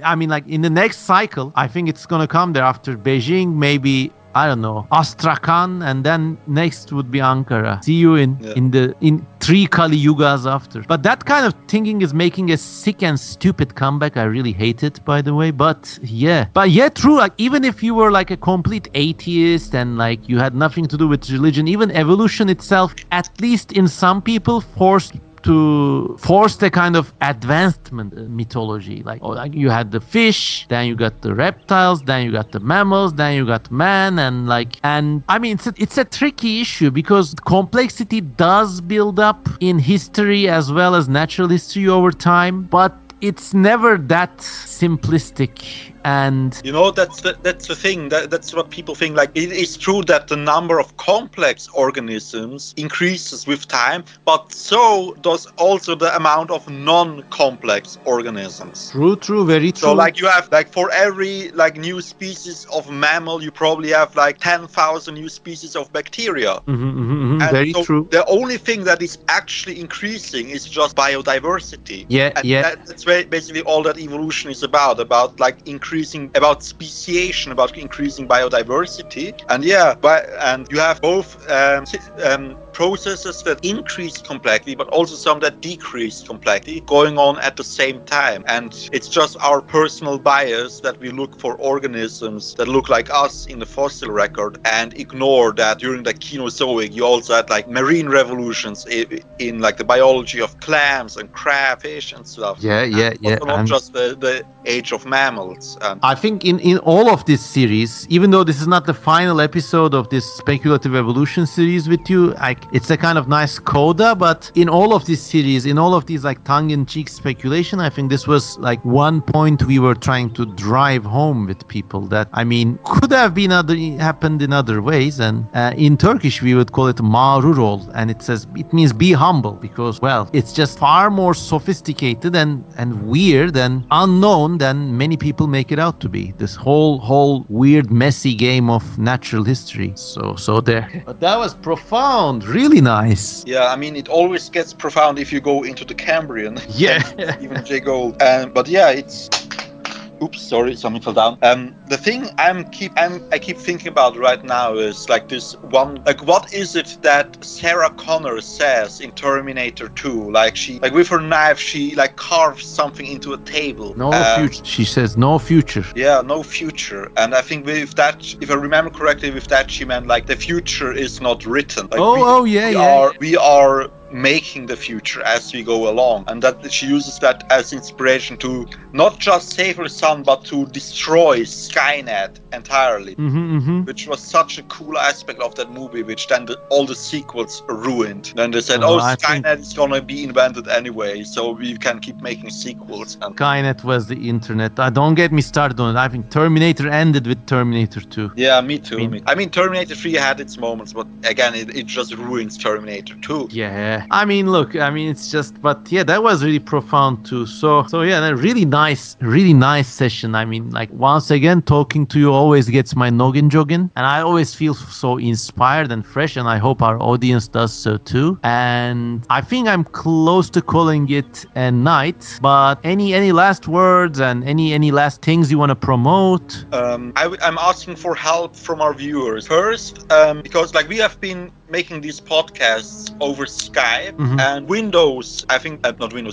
I mean, like in the next cycle, I think it's gonna come there after Beijing, maybe, I don't know, Astrakhan, and then next would be Ankara. See you in 3 Kali Yugas after. But that kind of thinking is making a sick and stupid comeback. I really hate it, by the way. But yeah, true. Like even if you were like a complete atheist and like you had nothing to do with religion, even evolution itself, at least in some people, forced to force the kind of advancement mythology. Like you had the fish, then you got the reptiles, then you got the mammals, then you got man, and I mean it's a tricky issue because complexity does build up in history as well as natural history over time, but it's never that simplistic. And that's the thing. That's what people think. Like, it is true that the number of complex organisms increases with time, but so does also the amount of non-complex organisms. True, very true. So like you have like for every like new species of mammal, you probably have like 10,000 new species of bacteria. Very so true. The only thing that is actually increasing is just biodiversity. That's basically all that evolution is about like about speciation, about increasing biodiversity, and you have both processes that increase complexity, but also some that decrease complexity going on at the same time. And it's just our personal bias that we look for organisms that look like us in the fossil record and ignore that during the Kenozoic you also had like marine revolutions in like the biology of clams and crayfish and stuff. Not just the age of mammals. I think in all of this series, even though this is not the final episode of this speculative evolution series with you, it's a kind of nice coda, but in all of this series, in all of these like tongue-in-cheek speculation, I think this was like one point we were trying to drive home with people that, I mean, could have been happened in other ways. And in Turkish, we would call it mağrur, and it means be humble, because, well, it's just far more sophisticated and weird and unknown than many people make it out to be. This whole weird, messy game of natural history. So there. But that was profound. Really nice. Yeah, I mean, it always gets profound if you go into the Cambrian. Yeah. Even J. Gold. But yeah, it's... Oops, sorry, something fell down. The thing I keep thinking about right now is like this one, like what is it that Sarah Connor says in Terminator 2? Like with her knife, she like carves something into a table. No future. She says no future. Yeah, no future. And I think with that, if I remember correctly, with that she meant like the future is not written. Like we are making the future as we go along, and that she uses that as inspiration to not just save her son but to destroy Skynet entirely, which was such a cool aspect of that movie, which then all the sequels ruined. Then they said, Skynet is gonna be invented anyway, so we can keep making sequels. And Skynet was the internet. Don't get me started on it. I think Terminator ended with Terminator 2. Yeah, me too. I mean Terminator 3 had its moments, but again it just ruins Terminator 2. Yeah. I mean, look, it's just, but yeah, that was really profound too. So yeah, a really nice session. I mean, like, once again, talking to you always gets my noggin jogging, and I always feel so inspired and fresh, and I hope our audience does so too. And I think I'm close to calling it a night, but any last words and any last things you want to promote? I'm asking for help from our viewers first, because like we have been making these podcasts over Skype, and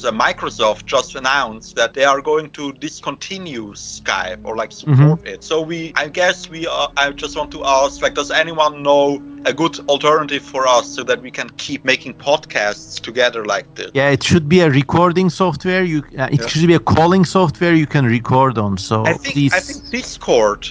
Microsoft just announced that they are going to discontinue Skype or like support it. So I just want to ask, like, does anyone know a good alternative for us so that we can keep making podcasts together like this? Yeah, it should be a recording software. It should be a calling software you can record on. So I think Discord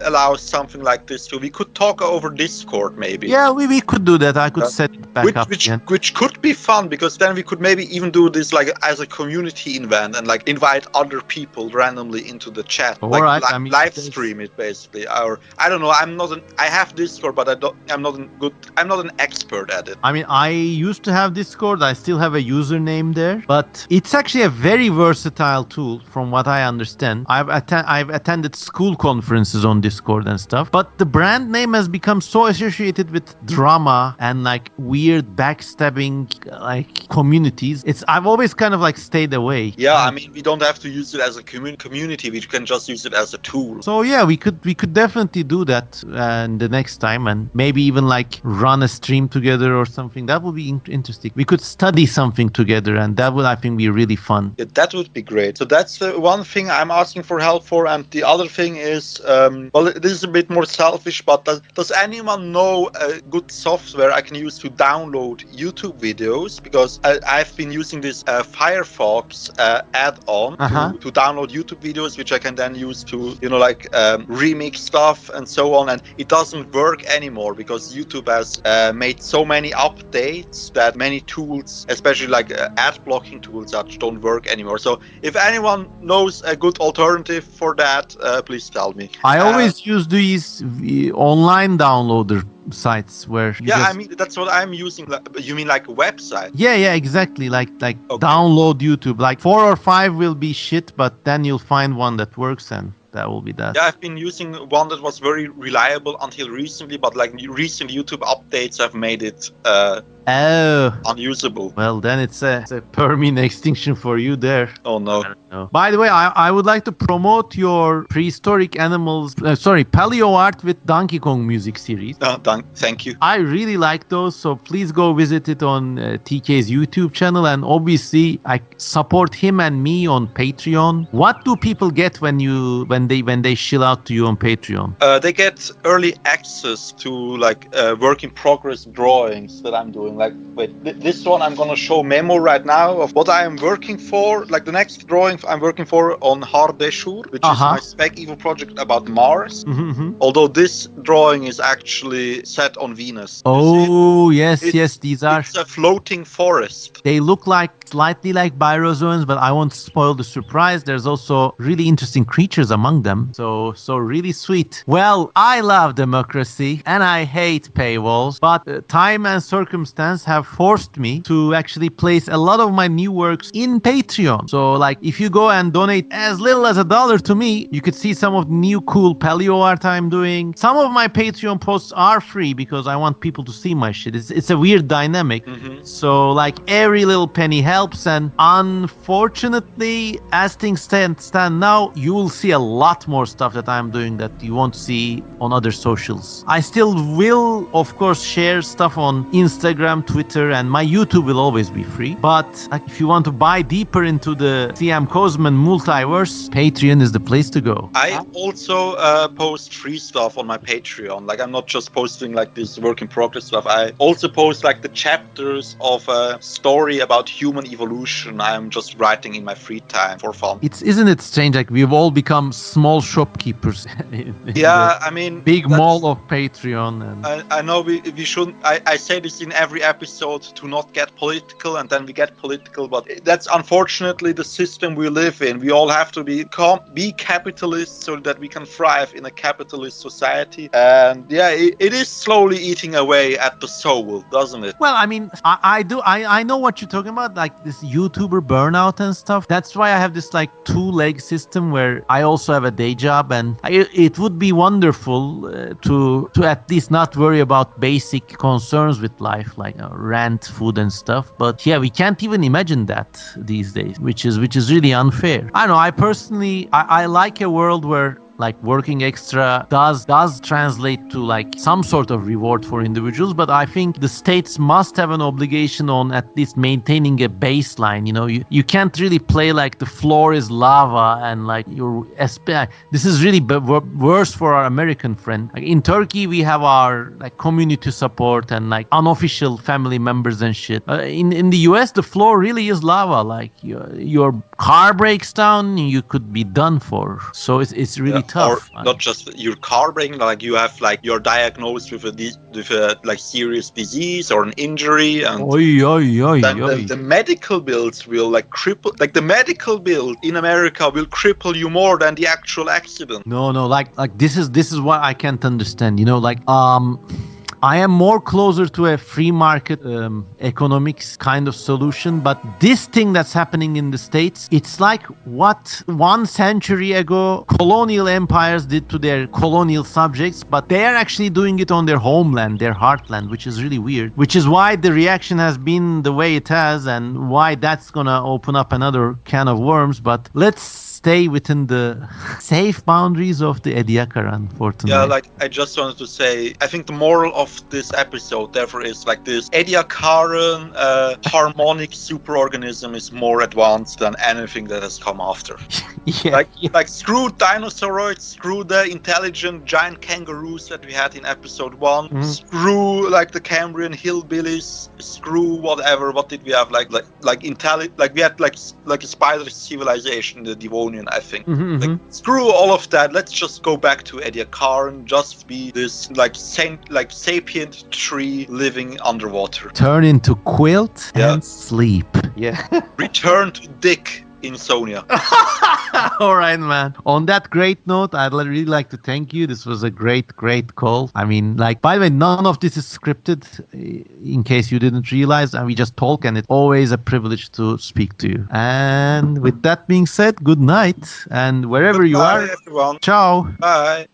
allows something like this too. We could talk over Discord maybe. Yeah, we could do that. I could set it back up again. Which could be fun, because then we could maybe even do this like as a community event and like invite other people randomly into the chat. Live stream it basically. Or I don't know. I have Discord, but I'm not an expert at it. I mean, I used to have Discord. I still have a username there, but it's actually a very versatile tool from what I understand. I've attended school conferences on Discord and stuff, but the brand name has become so associated with drama and like weird backstabbing like communities. I've always kind of like stayed away. Yeah, I mean, we don't have to use it as a community. We can just use it as a tool. So yeah, we could definitely do that the next time, and maybe even like run a stream together or something. That would be interesting. We could study something together, and that would, I think, be really fun. Yeah, that would be great. So that's the one thing I'm asking for help for. And the other thing is, well, this is a bit more selfish, but does anyone know a good software I can use to download YouTube videos? Because I've been using this Firefox add-on to download YouTube videos, which I can then use to, remix stuff and so on. And it doesn't work anymore because YouTube has made so many updates that many tools, especially like ad blocking tools, that don't work anymore. So if anyone knows a good alternative for that, please tell me. I always use these online downloader sites where I mean that's what I'm using. You mean like a website? Yeah, exactly. Like download YouTube. Like 4 or 5 will be shit, but then you'll find one that works, and that will be that. Yeah, I've been using one that was very reliable until recently, but like recent YouTube updates have made it unusable. Well, then it's a permanent extinction for you there. Oh no. By the way, I would like to promote your prehistoric animals, paleo art with Donkey Kong music series. Thank you. I really like those, so please go visit it on TK's YouTube channel, and obviously I support him and me on Patreon. What do people get when they shill out to you on Patreon? They get early access to like work in progress drawings that I'm doing. Like, this one I'm gonna show memo right now of what I am working for. Like the next drawing I'm working for on Hardeshur, which is my Spec-Evo project about Mars. Although this drawing is actually set on Venus. Oh, yes, these are. It's a floating forest. They look slightly like Birozoans, but I won't spoil the surprise. There's also really interesting creatures among them. So really sweet. Well, I love democracy and I hate paywalls, but time and circumstance have forced me to actually place a lot of my new works in Patreon. So like if you go and donate as little as $1 to me, you could see some of the new cool paleo art I'm doing. Some of my Patreon posts are free because I want people to see my shit. It's a weird dynamic. So like every little penny helps, and unfortunately, as things stand now, you will see a lot more stuff that I'm doing that you won't see on other socials. I still will, of course, share stuff on Instagram, Twitter, and my YouTube will always be free. But if you want to buy deeper into the CM Kosemen multiverse, Patreon is the place to go. I also post free stuff on my Patreon. Like I'm not just posting like this work in progress stuff. I also post like the chapters of a story about human evolution. I'm just writing in my free time for fun. Isn't it strange? Like we've all become small shopkeepers. I mean, big mall of Patreon. And I know we shouldn't. I say this in every episode to not get political, and then we get political, but that's unfortunately the system we live in. We all have to be capitalists so that we can thrive in a capitalist society. And it is slowly eating away at the soul, doesn't it? Well, I mean, I know what you're talking about, like this YouTuber burnout and stuff. That's why I have this like 2-leg system where I also have a day job, and it would be wonderful to at least not worry about basic concerns with life, like rent, food and stuff. But yeah, we can't even imagine that these days, which is really unfair. I know, I personally I like a world where like working extra does translate to like some sort of reward for individuals, but I think the states must have an obligation on at least maintaining a baseline. You can't really play like the floor is lava and like this is really worse for our American friend. Like in Turkey we have our like community support and like unofficial family members and shit. In the US the floor really is lava. Like your car breaks down, you could be done for. So it's really tough. Or not just your car breaking, like you have like you're diagnosed with a like serious disease or an injury, and the medical bills will like cripple. Like the medical bill in America will cripple you more than the actual accident. No, like this is what I can't understand. I am more closer to a free market economics kind of solution, but this thing that's happening in the States, it's like what 1 century ago colonial empires did to their colonial subjects, but they are actually doing it on their homeland, their heartland, which is really weird, which is why the reaction has been the way it has and why that's gonna open up another can of worms. But let's stay within the safe boundaries of the Ediacaran for tonight. Yeah, like I just wanted to say, I think the moral of this episode, therefore, is like this: Ediacaran harmonic superorganism is more advanced than anything that has come after. Like screw dinosauroids, screw the intelligent giant kangaroos that we had in episode 1, screw like the Cambrian hillbillies, screw whatever. What did we have? Like we had like a spider civilization in the Devonian, I think. Like, screw all of that. Let's just go back to Ediacaran, just be this like sapient tree living underwater. Turn into quilt and sleep. Yeah. Return to Dick in Sonia. All right, man. On that great note, I'd really like to thank you. This was a great call. I mean, like, by the way, none of this is scripted, in case you didn't realize, and we just talk, and it's always a privilege to speak to you. And with that being said, good night, and wherever you are, everyone. Ciao. Bye.